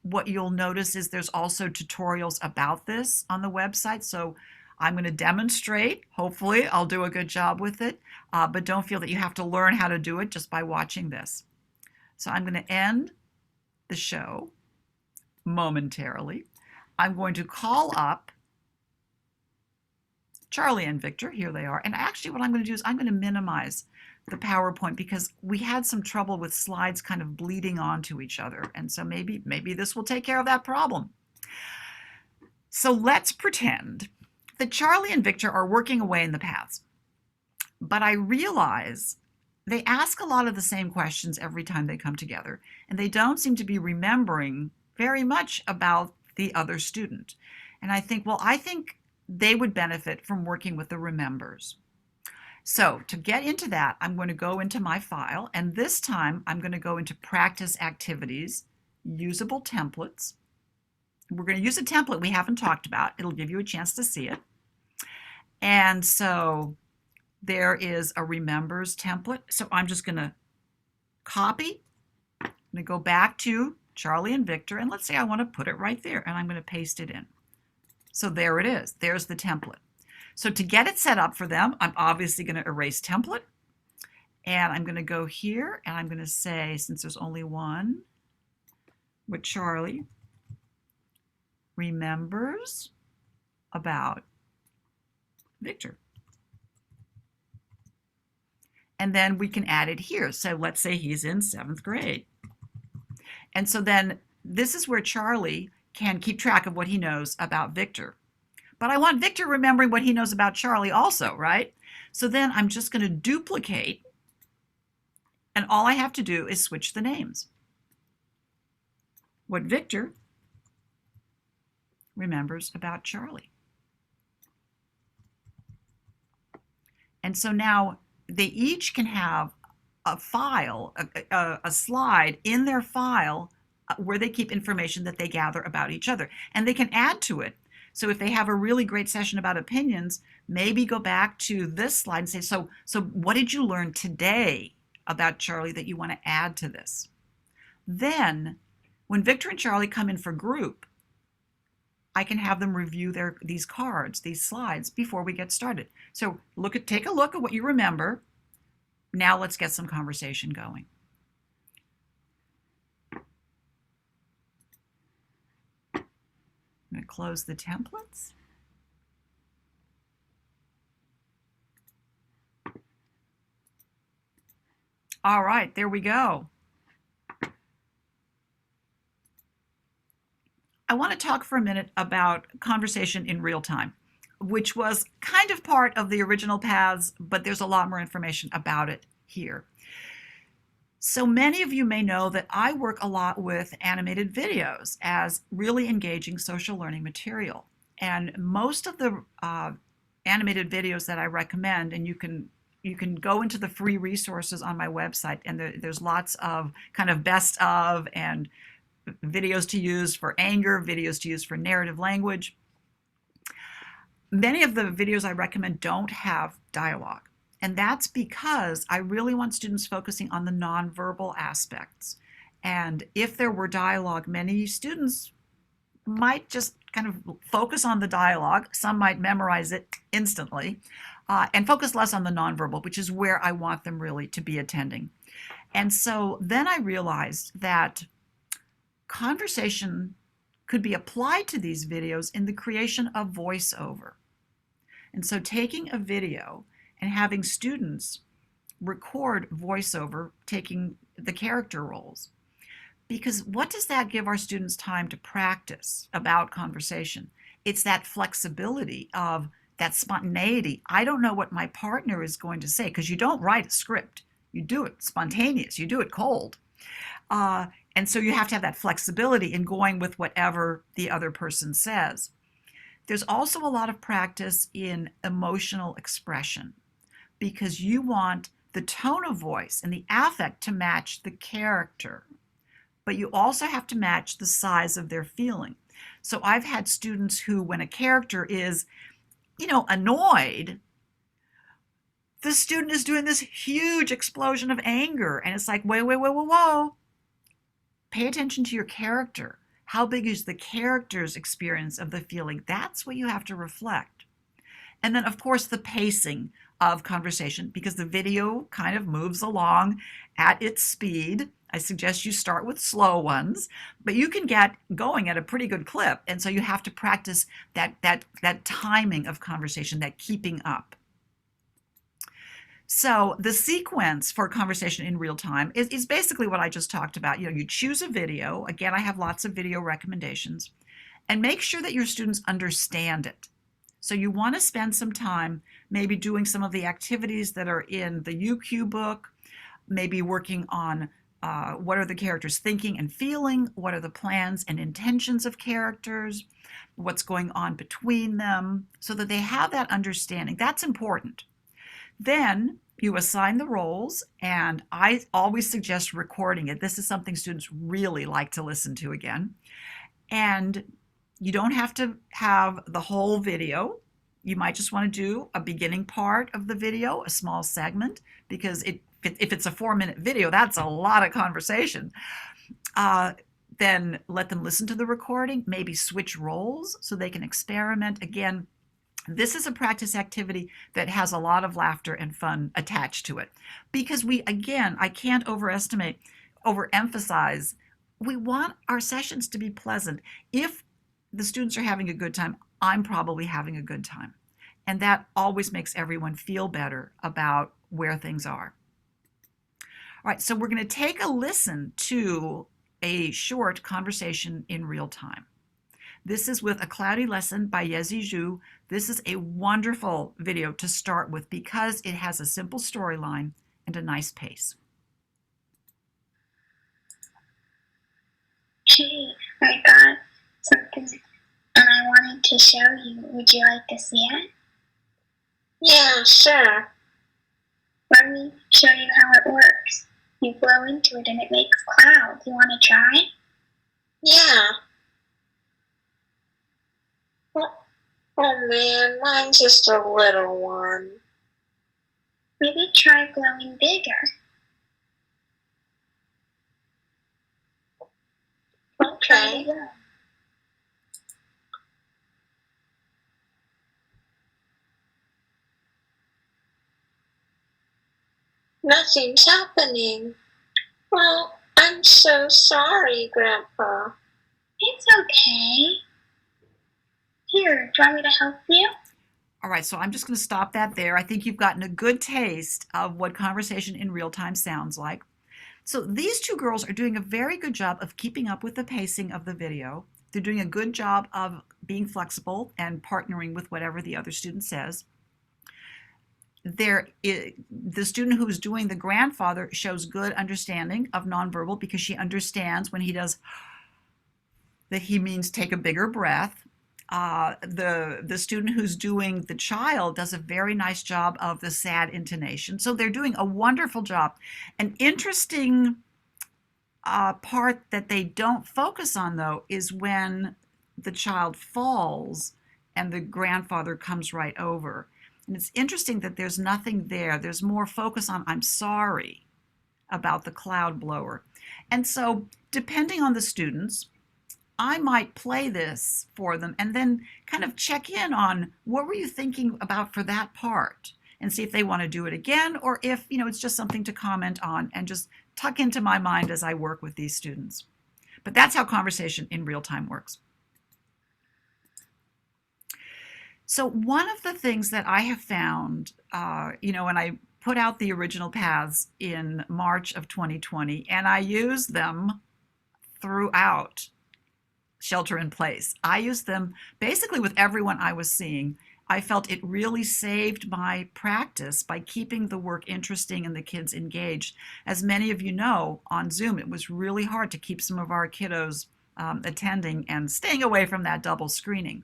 What you'll notice is there's also tutorials about this on the website. So I'm going to demonstrate. Hopefully I'll do a good job with it, but don't feel that you have to learn how to do it just by watching this. So I'm going to end the show momentarily. I'm going to call up Charlie and Victor. Here they are. And actually what I'm going to do is I'm going to minimize the PowerPoint because we had some trouble with slides kind of bleeding onto each other. And so maybe this will take care of that problem. So let's pretend that Charlie and Victor are working away in the paths. But I realize they ask a lot of the same questions every time they come together, and they don't seem to be remembering very much about the other student. And I think, well, I think they would benefit from working with the remembers. So to get into that, I'm going to go into my file, and this time I'm going to go into practice activities, usable templates. We're going to use a template we haven't talked about. It'll give you a chance to see it. And so there is a remembers template. So I'm just going to copy. I'm going to go back to Charlie and Victor, and let's say I want to put it right there, and I'm going to paste it in. So there it is. There's the template. So to get it set up for them, I'm obviously going to erase template, and I'm going to go here, and I'm going to say, since there's only one, with Charlie remembers about Victor. And then we can add it here. So let's say he's in 7th grade. And so then this is where Charlie can keep track of what he knows about Victor. But I want Victor remembering what he knows about Charlie also, right? So then I'm just going to duplicate, and all I have to do is switch the names. What Victor remembers about Charlie. And so now they each can have a file, a slide in their file where they keep information that they gather about each other, and they can add to it. So if they have a really great session about opinions, maybe go back to this slide and say, so what did you learn today about Charlie that you want to add to this? Then when Victor and Charlie come in for group, I can have them review these cards, these slides, before we get started. So take a look at what you remember. Now let's get some conversation going. I'm going to close the templates. All right, there we go. I want to talk for a minute about conversation in real time, which was kind of part of the original paths, but there's a lot more information about it here. So many of you may know that I work a lot with animated videos as really engaging social learning material. And most of the animated videos that I recommend, and you can go into the free resources on my website, and there's lots of kind of best of and videos to use for anger, videos to use for narrative language. Many of the videos I recommend don't have dialogue. And that's because I really want students focusing on the nonverbal aspects. And if there were dialogue, many students might just kind of focus on the dialogue. Some might memorize it instantly, and focus less on the nonverbal, which is where I want them really to be attending. And so then I realized that conversation could be applied to these videos in the creation of voiceover. And so taking a video and having students record voiceover, taking the character roles. Because what does that give our students time to practice about conversation? It's that flexibility of that spontaneity. I don't know what my partner is going to say, because you don't write a script. You do it spontaneous. You do it cold. And so you have to have that flexibility in going with whatever the other person says. There's also a lot of practice in emotional expression, because you want the tone of voice and the affect to match the character, but you also have to match the size of their feeling. So I've had students who, when a character is, annoyed, the student is doing this huge explosion of anger, and it's like, whoa. Pay attention to your character. How big is the character's experience of the feeling? That's what you have to reflect. And then, of course, the pacing of conversation, because the video kind of moves along at its speed. I suggest you start with slow ones, but you can get going at a pretty good clip. And so you have to practice that timing of conversation, that keeping up. So the sequence for conversation in real time is basically what I just talked about. You choose a video. Again, I have lots of video recommendations, and make sure that your students understand it. So you want to spend some time maybe doing some of the activities that are in the UQ book, maybe working on what are the characters thinking and feeling, what are the plans and intentions of characters, what's going on between them, so that they have that understanding. That's important. Then you assign the roles, and I always suggest recording it. This is something students really like to listen to again. And you don't have to have the whole video. You might just want to do a beginning part of the video, a small segment, because if it's a 4-minute video, that's a lot of conversation. Then let them listen to the recording, maybe switch roles so they can experiment. Again, this is a practice activity that has a lot of laughter and fun attached to it. Because I can't overemphasize, we want our sessions to be pleasant. If the students are having a good time, I'm probably having a good time. And that always makes everyone feel better about where things are. All right, so we're going to take a listen to a short conversation in real time. This is with A Cloudy Lesson by Yezi Zhu. This is a wonderful video to start with because it has a simple storyline and a nice pace. Hey, I got something and I wanted to show you. Would you like to see it? Yeah, sure. Let me show you how it works. You blow into it and it makes clouds. You want to try? Yeah. Oh man, mine's just a little one. Maybe try blowing bigger. Okay. Nothing's happening. Well, I'm so sorry, Grandpa. It's okay. Here, do you want me to help you? All right, so I'm just going to stop that there. I think you've gotten a good taste of what conversation in real time sounds like. So these two girls are doing a very good job of keeping up with the pacing of the video. They're doing a good job of being flexible and partnering with whatever the other student says. The student who's doing the grandfather shows good understanding of nonverbal because she understands when he does that he means take a bigger breath. The student who's doing the child does a very nice job of the sad intonation. So they're doing a wonderful job. An interesting part that they don't focus on, though, is when the child falls and the grandfather comes right over. And it's interesting that there's nothing there. There's more focus on I'm sorry about the cloud blower. And so depending on the students, I might play this for them and then kind of check in on what were you thinking about for that part, and see if they want to do it again, or if, it's just something to comment on and just tuck into my mind as I work with these students. But that's how conversation in real time works. So one of the things that I have found, when I put out the original paths in March of 2020, and I used them throughout shelter in place. I used them basically with everyone I was seeing. I felt it really saved my practice by keeping the work interesting and the kids engaged. As many of you know, on Zoom, it was really hard to keep some of our kiddos attending and staying away from that double screening.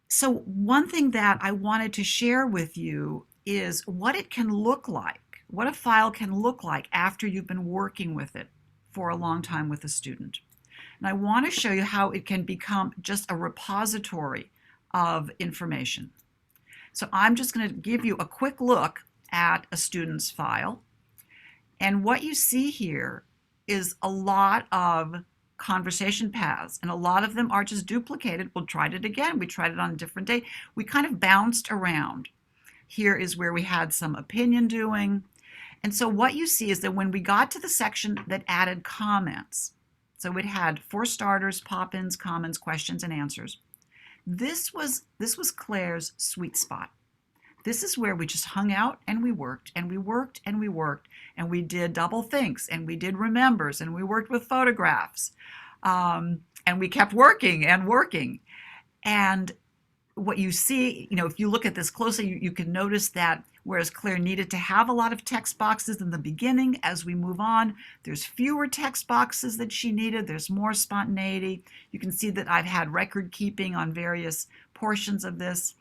So one thing that I wanted to share with you is what it can look like, what a file can look like after you've been working with it for a long time with a student. And I want to show you how it can become just a repository of information. So I'm just going to give you a quick look at a student's file. And what you see here is a lot of conversation paths, and a lot of them are just duplicated. We'll try it again. We tried it on a different day. We kind of bounced around. Here is where we had some opinion doing. And so what you see is that when we got to the section that added comments, so it had for starters, pop-ins, comments, questions, and answers. This was Claire's sweet spot. This is where we just hung out and we worked and we worked and we worked, and we did double thinks and we did remembers and we worked with photographs, and we kept working and working. And what you see, if you look at this closely, you can notice that whereas Claire needed to have a lot of text boxes in the beginning, as we move on, there's fewer text boxes that she needed. There's more spontaneity. You can see that I've had record keeping on various portions of this.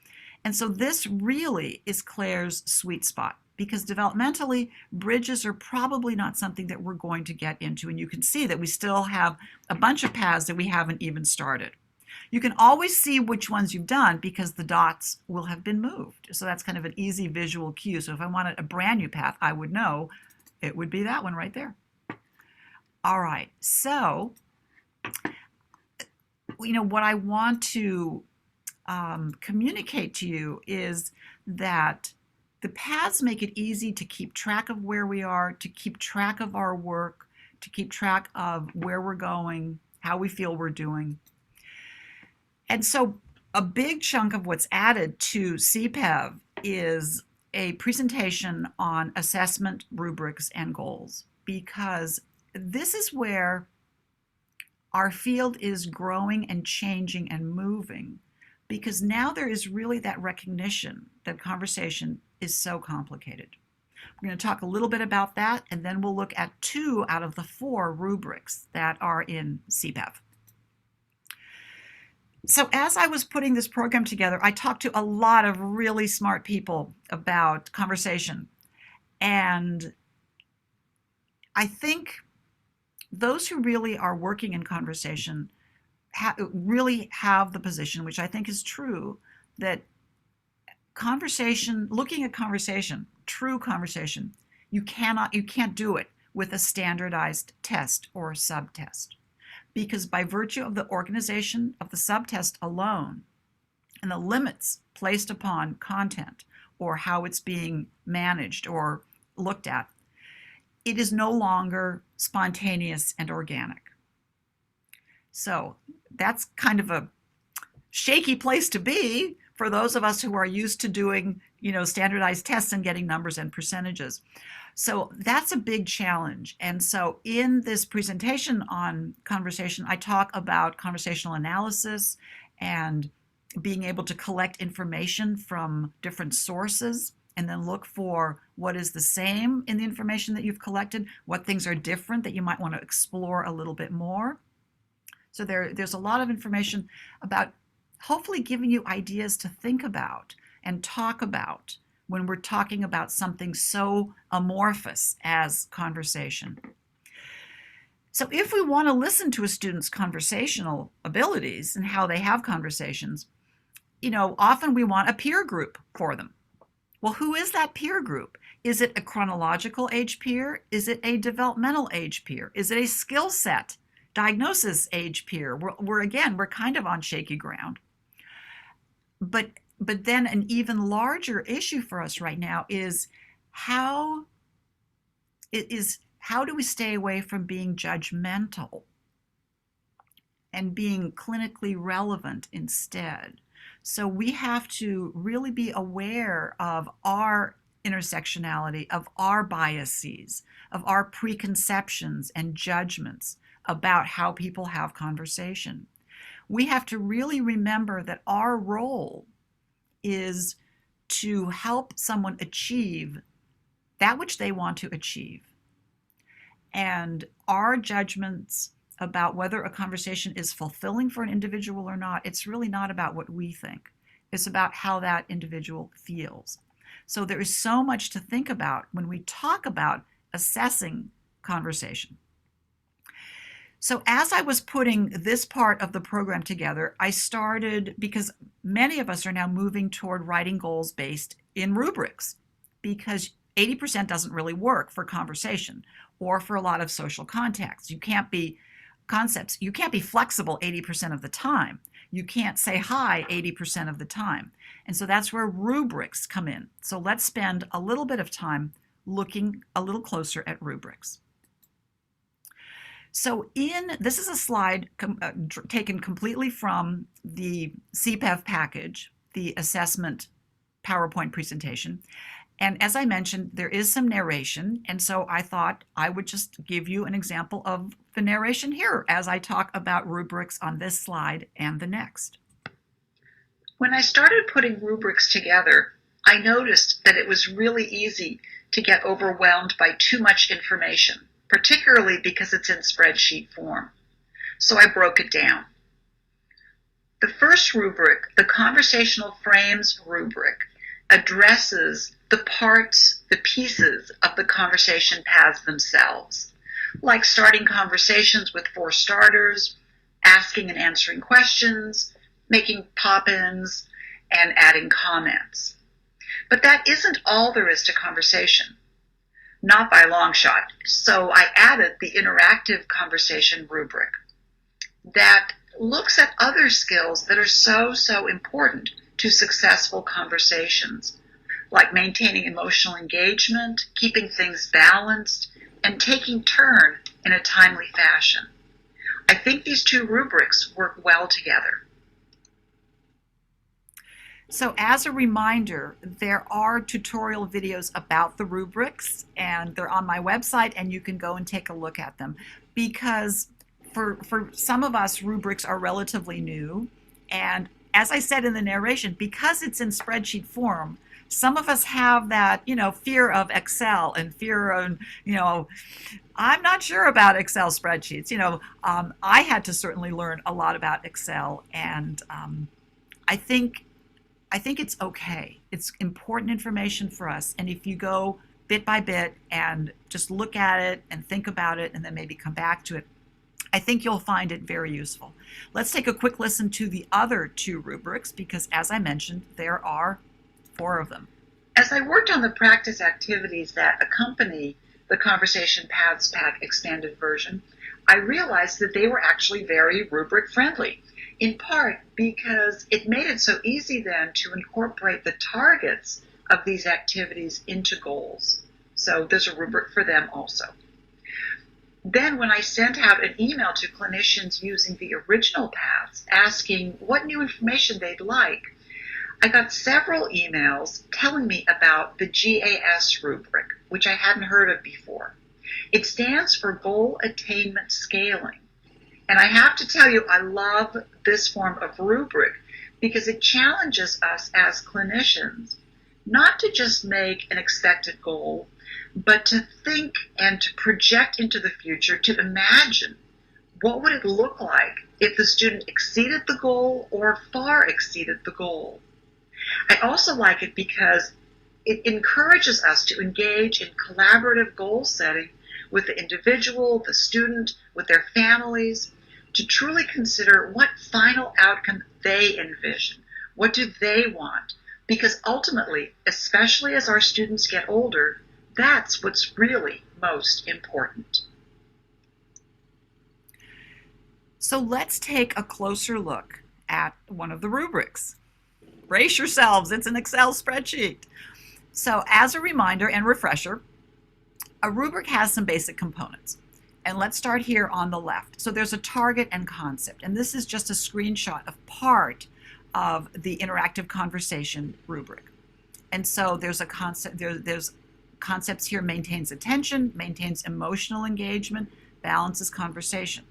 And so this really is Claire's sweet spot, because developmentally, bridges are probably not something that we're going to get into. And you can see that we still have a bunch of paths that we haven't even started. You can always see which ones you've done because the dots will have been moved. So that's kind of an easy visual cue. So if I wanted a brand new path, I would know it would be that one right there. All right, so what I want to communicate to you is that the paths make it easy to keep track of where we are, to keep track of our work, to keep track of where we're going, how we feel we're doing. And so a big chunk of what's added to CPPEV is a presentation on assessment, rubrics, and goals, because this is where our field is growing and changing and moving, because now there is really that recognition that conversation is so complicated. We're going to talk a little bit about that, and then we'll look at 2 out of the 4 rubrics that are in CPPEV. So as I was putting this program together, I talked to a lot of really smart people about conversation. And I think those who really are working in conversation really have the position, which I think is true, that conversation, looking at conversation, true conversation, you can't do it with a standardized test or subtest. Because by virtue of the organization of the subtest alone and the limits placed upon content or how it's being managed or looked at, it is no longer spontaneous and organic. So that's kind of a shaky place to be for those of us who are used to doing, standardized tests and getting numbers and percentages. So that's a big challenge. And so in this presentation on conversation, I talk about conversational analysis and being able to collect information from different sources and then look for what is the same in the information that you've collected, what things are different that you might want to explore a little bit more. So there's a lot of information about hopefully giving you ideas to think about and talk about when we're talking about something so amorphous as conversation. So if we want to listen to a student's conversational abilities and how they have conversations, often we want a peer group for them. Well, who is that peer group? Is it a chronological age peer? Is it a developmental age peer? Is it a skill set diagnosis age peer. We're kind of on shaky ground. But then an even larger issue for us right now is how do we stay away from being judgmental and being clinically relevant instead? So we have to really be aware of our intersectionality, of our biases, of our preconceptions and judgments about how people have conversation. We have to really remember that our role is to help someone achieve that which they want to achieve. And our judgments about whether a conversation is fulfilling for an individual or not, it's really not about what we think. It's about how that individual feels. So there is so much to think about when we talk about assessing conversation. So as I was putting this part of the program together, I started, because many of us are now moving toward writing goals based in rubrics, because 80% doesn't really work for conversation or for a lot of social contexts. You can't be flexible 80% of the time. You can't say hi 80% of the time. And so that's where rubrics come in. So let's spend a little bit of time looking a little closer at rubrics. So this is a slide taken completely from the CPPEV package, the assessment PowerPoint presentation. And as I mentioned, there is some narration, and so I thought I would just give you an example of the narration here as I talk about rubrics on this slide and the next. When I started putting rubrics together, I noticed that it was really easy to get overwhelmed by too much information, particularly because it's in spreadsheet form. So I broke it down. The first rubric, the conversational frames rubric, addresses the parts, the pieces of the conversation paths themselves, like starting conversations with 4 starters, asking and answering questions, making pop-ins, and adding comments. But that isn't all there is to conversation. Not by a long shot. So I added the interactive conversation rubric that looks at other skills that are so important to successful conversations, like maintaining emotional engagement, keeping things balanced, and taking turn in a timely fashion. I think these 2 rubrics work well together. So as a reminder, there are tutorial videos about the rubrics, and they're on my website, and you can go and take a look at them. Because for some of us, rubrics are relatively new, and as I said in the narration, because it's in spreadsheet form, some of us have that, fear of Excel and fear of, I'm not sure about Excel spreadsheets. I had to certainly learn a lot about Excel, and I think it's okay. It's important information for us. And if you go bit by bit and just look at it and think about it and then maybe come back to it, I think you'll find it very useful. Let's take a quick listen to the other 2 rubrics, because as I mentioned, there are 4 of them. As I worked on the practice activities that accompany the Conversation Paths Pack expanded version, I realized that they were actually very rubric friendly, in part because it made it so easy then to incorporate the targets of these activities into goals. So there's a rubric for them also. Then when I sent out an email to clinicians using the original paths asking what new information they'd like, I got several emails telling me about the GAS rubric, which I hadn't heard of before. It stands for Goal Attainment Scaling. And I have to tell you, I love this form of rubric because it challenges us as clinicians not to just make an expected goal, but to think and to project into the future, to imagine what would it look like if the student exceeded the goal or far exceeded the goal. I also like it because it encourages us to engage in collaborative goal setting with the individual, the student, with their families, to truly consider what final outcome they envision. What do they want? Because ultimately, especially as our students get older, that's what's really most important. So let's take a closer look at one of the rubrics. Brace yourselves, it's an Excel spreadsheet. So as a reminder and refresher, a rubric has some basic components. And let's start here on the left. So there's a target and concept, and this is just a screenshot of part of the interactive conversation rubric. And so there's a concept, there's concepts here: maintains attention, maintains emotional engagement, balances conversation.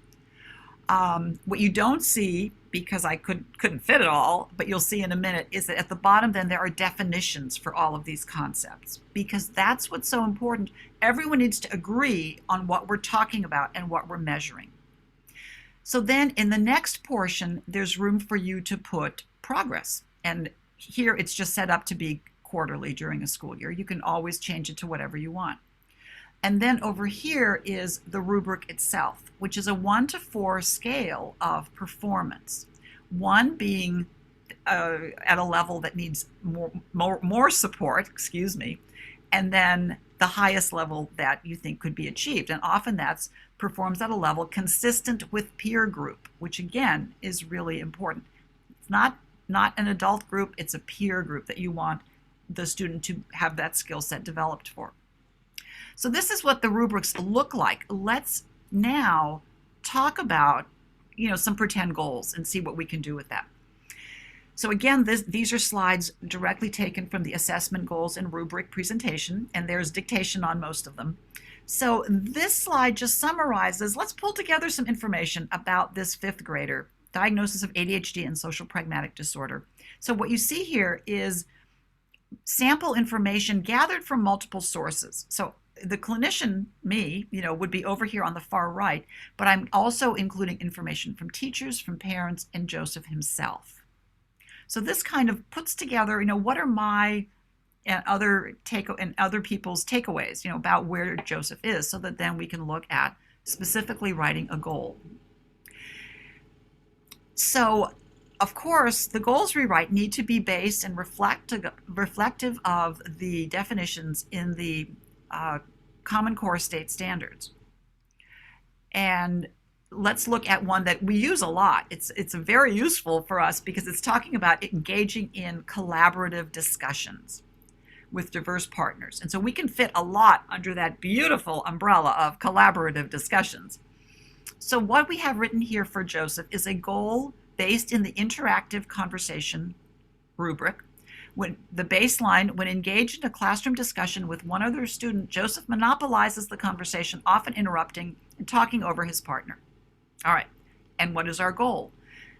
What you don't see, because I couldn't fit it all, but you'll see in a minute, is that at the bottom then there are definitions for all of these concepts, because that's what's so important. Everyone needs to agree on what we're talking about and what we're measuring. So then in the next portion, there's room for you to put progress. And here it's just set up to be quarterly during a school year. You can always change it to whatever you want. And then over here is the rubric itself, which is a 1 to 4 scale of performance. 1 being at a level that needs more support, and then the highest level that you think could be achieved. And often that's performs at a level consistent with peer group, which again is really important. It's not an adult group, it's a peer group that you want the student to have that skill set developed for. So this is what the rubrics look like. Let's now talk about, some pretend goals and see what we can do with that. So again, these are slides directly taken from the assessment goals and rubric presentation, and there's dictation on most of them. So this slide just summarizes, let's pull together some information about this 5th grader, diagnosis of ADHD and social pragmatic disorder. So what you see here is sample information gathered from multiple sources. So the clinician, me, would be over here on the far right, but I'm also including information from teachers, from parents, and Joseph himself. So this kind of puts together, what are my and other people's takeaways, about where Joseph is, so that then we can look at specifically writing a goal. So, of course, the goals we write need to be based and reflective of the definitions in the Common Core State Standards. And let's look at one that we use a lot. It's very useful for us because it's talking about engaging in collaborative discussions with diverse partners. And so we can fit a lot under that beautiful umbrella of collaborative discussions. So what we have written here for Joseph is a goal based in the interactive conversation rubric. When the baseline, when engaged in a classroom discussion with one other student, Joseph monopolizes the conversation, often interrupting and talking over his partner. All right, and what is our goal?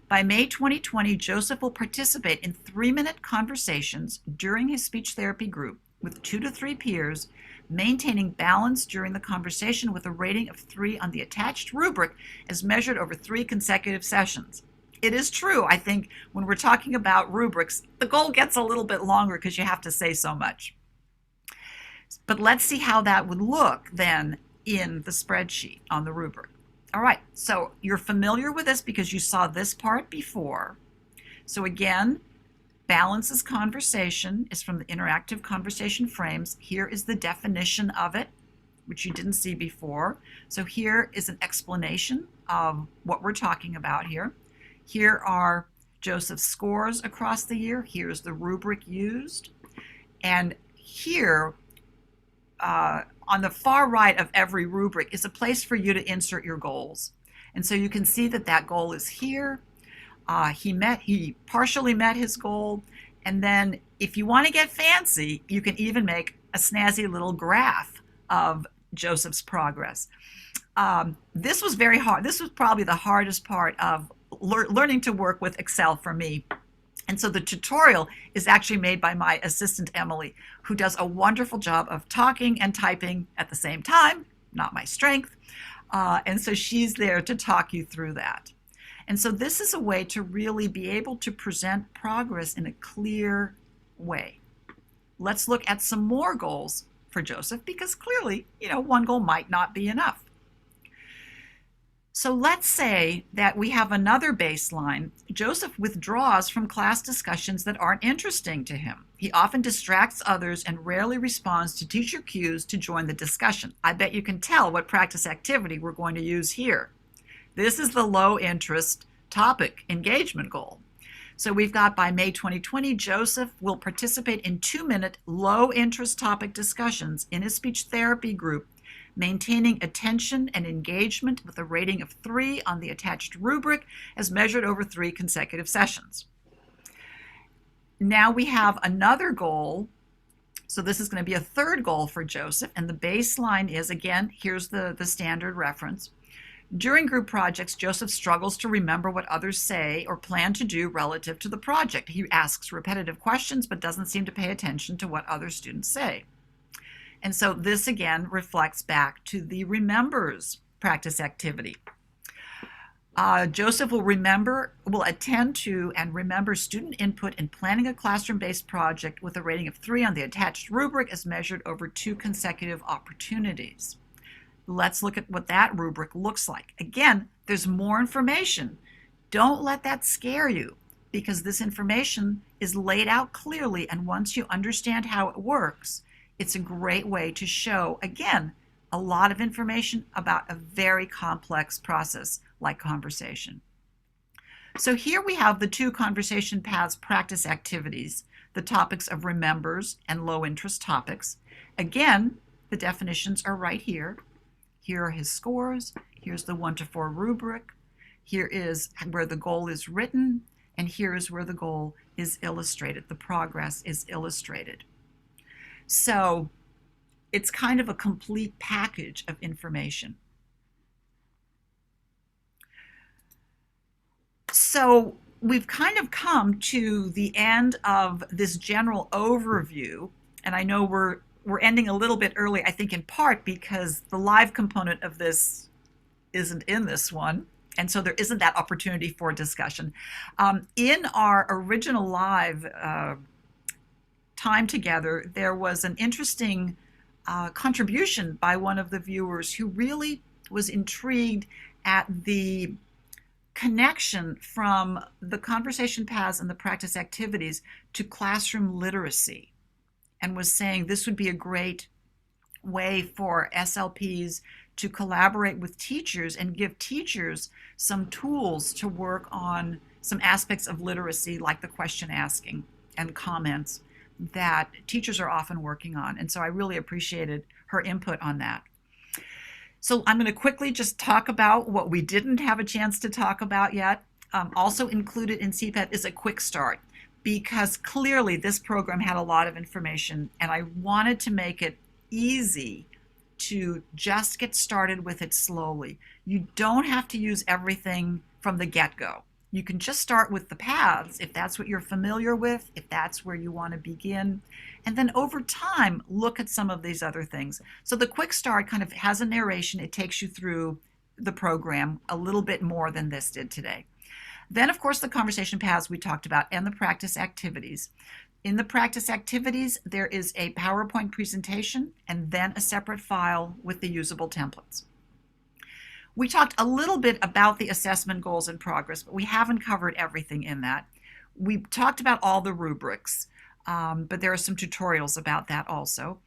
By May 2020, Joseph will participate in 3-minute conversations during his speech therapy group with 2 to 3 peers, maintaining balance during the conversation with a rating of 3 on the attached rubric as measured over 3 consecutive sessions. It is true, I think, when we're talking about rubrics, the goal gets a little bit longer because you have to say so much. But let's see how that would look then in the spreadsheet on the rubric. All right, so you're familiar with this because you saw this part before. So again, balances conversation is from the interactive conversation frames. Here is the definition of it, which you didn't see before. So here is an explanation of what we're talking about here. Here are Joseph's scores across the year. Here's the rubric used. And here, on the far right of every rubric is a place for you to insert your goals. And so you can see that that goal is here. He partially met his goal. And then if you want to get fancy, you can even make a snazzy little graph of Joseph's progress. This was very hard. This was probably the hardest part of learning to work with Excel for me. And so the tutorial is actually made by my assistant, Emily, who does a wonderful job of talking and typing at the same time, not my strength. And so she's there to talk you through that. And so this is a way to really be able to present progress in a clear way. Let's look at some more goals for Joseph, because clearly, one goal might not be enough. So let's say that we have another baseline. Joseph withdraws from class discussions that aren't interesting to him. He often distracts others and rarely responds to teacher cues to join the discussion. I bet you can tell what practice activity we're going to use here. This is the low interest topic engagement goal. So we've got by May 2020, Joseph will participate in 2-minute low interest topic discussions in his speech therapy group, maintaining attention and engagement with a rating of 3 on the attached rubric as measured over 3 consecutive sessions. Now we have another goal. So this is going to be a third goal for Joseph, and the baseline is, again, here's the standard reference. During group projects, Joseph struggles to remember what others say or plan to do relative to the project. He asks repetitive questions but doesn't seem to pay attention to what other students say. And so this again reflects back to the remembers practice activity. Joseph will attend to and remember student input in planning a classroom-based project with a rating of 3 on the attached rubric as measured over 2 consecutive opportunities. Let's look at what that rubric looks like. Again, there's more information. Don't let that scare you, because this information is laid out clearly, and once you understand how it works, it's a great way to show, again, a lot of information about a very complex process like conversation. So here we have the 2 conversation paths practice activities, the topics of remembers and low interest topics. Again, the definitions are right here. Here are his scores. Here's the 1 to 4 rubric. Here is where the goal is written, and here is where the goal is illustrated. The progress is illustrated. So it's kind of a complete package of information. So we've kind of come to the end of this general overview, and I know we're ending a little bit early, I think in part because the live component of this isn't in this one, and so there isn't that opportunity for discussion. In our original live time together, there was an interesting contribution by one of the viewers who really was intrigued at the connection from the conversation paths and the practice activities to classroom literacy, and was saying this would be a great way for SLPs to collaborate with teachers and give teachers some tools to work on some aspects of literacy, like the question asking and comments that teachers are often working on. And so I really appreciated her input on that. So I'm going to quickly just talk about what we didn't have a chance to talk about yet. Also included in CPEV is a quick start, because clearly this program had a lot of information, and I wanted to make it easy to just get started with it slowly. You don't have to use everything from the get-go. You can just start with the paths if that's what you're familiar with, if that's where you want to begin, and then over time look at some of these other things. So the quick start kind of has a narration. It takes you through the program a little bit more than this did today. Then, of course, the conversation paths we talked about and the practice activities. In the practice activities, there is a PowerPoint presentation and then a separate file with the usable templates. We talked a little bit about the assessment goals and progress, but we haven't covered everything in that. We talked about all the rubrics, but there are some tutorials about that also.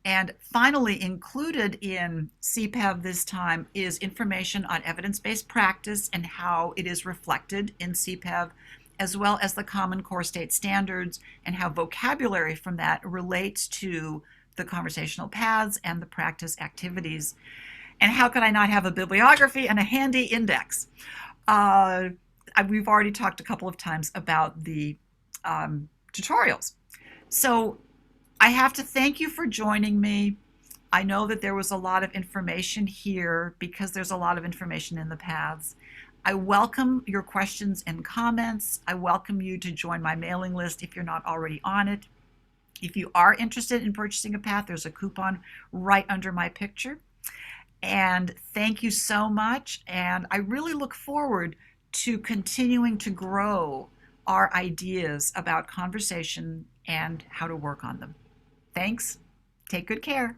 And finally, included in CPEV this time is information on evidence-based practice and how it is reflected in CPEV, as well as the Common Core State Standards and how vocabulary from that relates to the conversational paths and the practice activities. And how could I not have a bibliography and a handy index? We've already talked a couple of times about the tutorials. So I have to thank you for joining me. I know that there was a lot of information here because there's a lot of information in the paths. I welcome your questions and comments. I welcome you to join my mailing list if you're not already on it. If you are interested in purchasing a path, there's a coupon right under my picture. And thank you so much. And I really look forward to continuing to grow our ideas about conversation and how to work on them. Thanks. Take good care.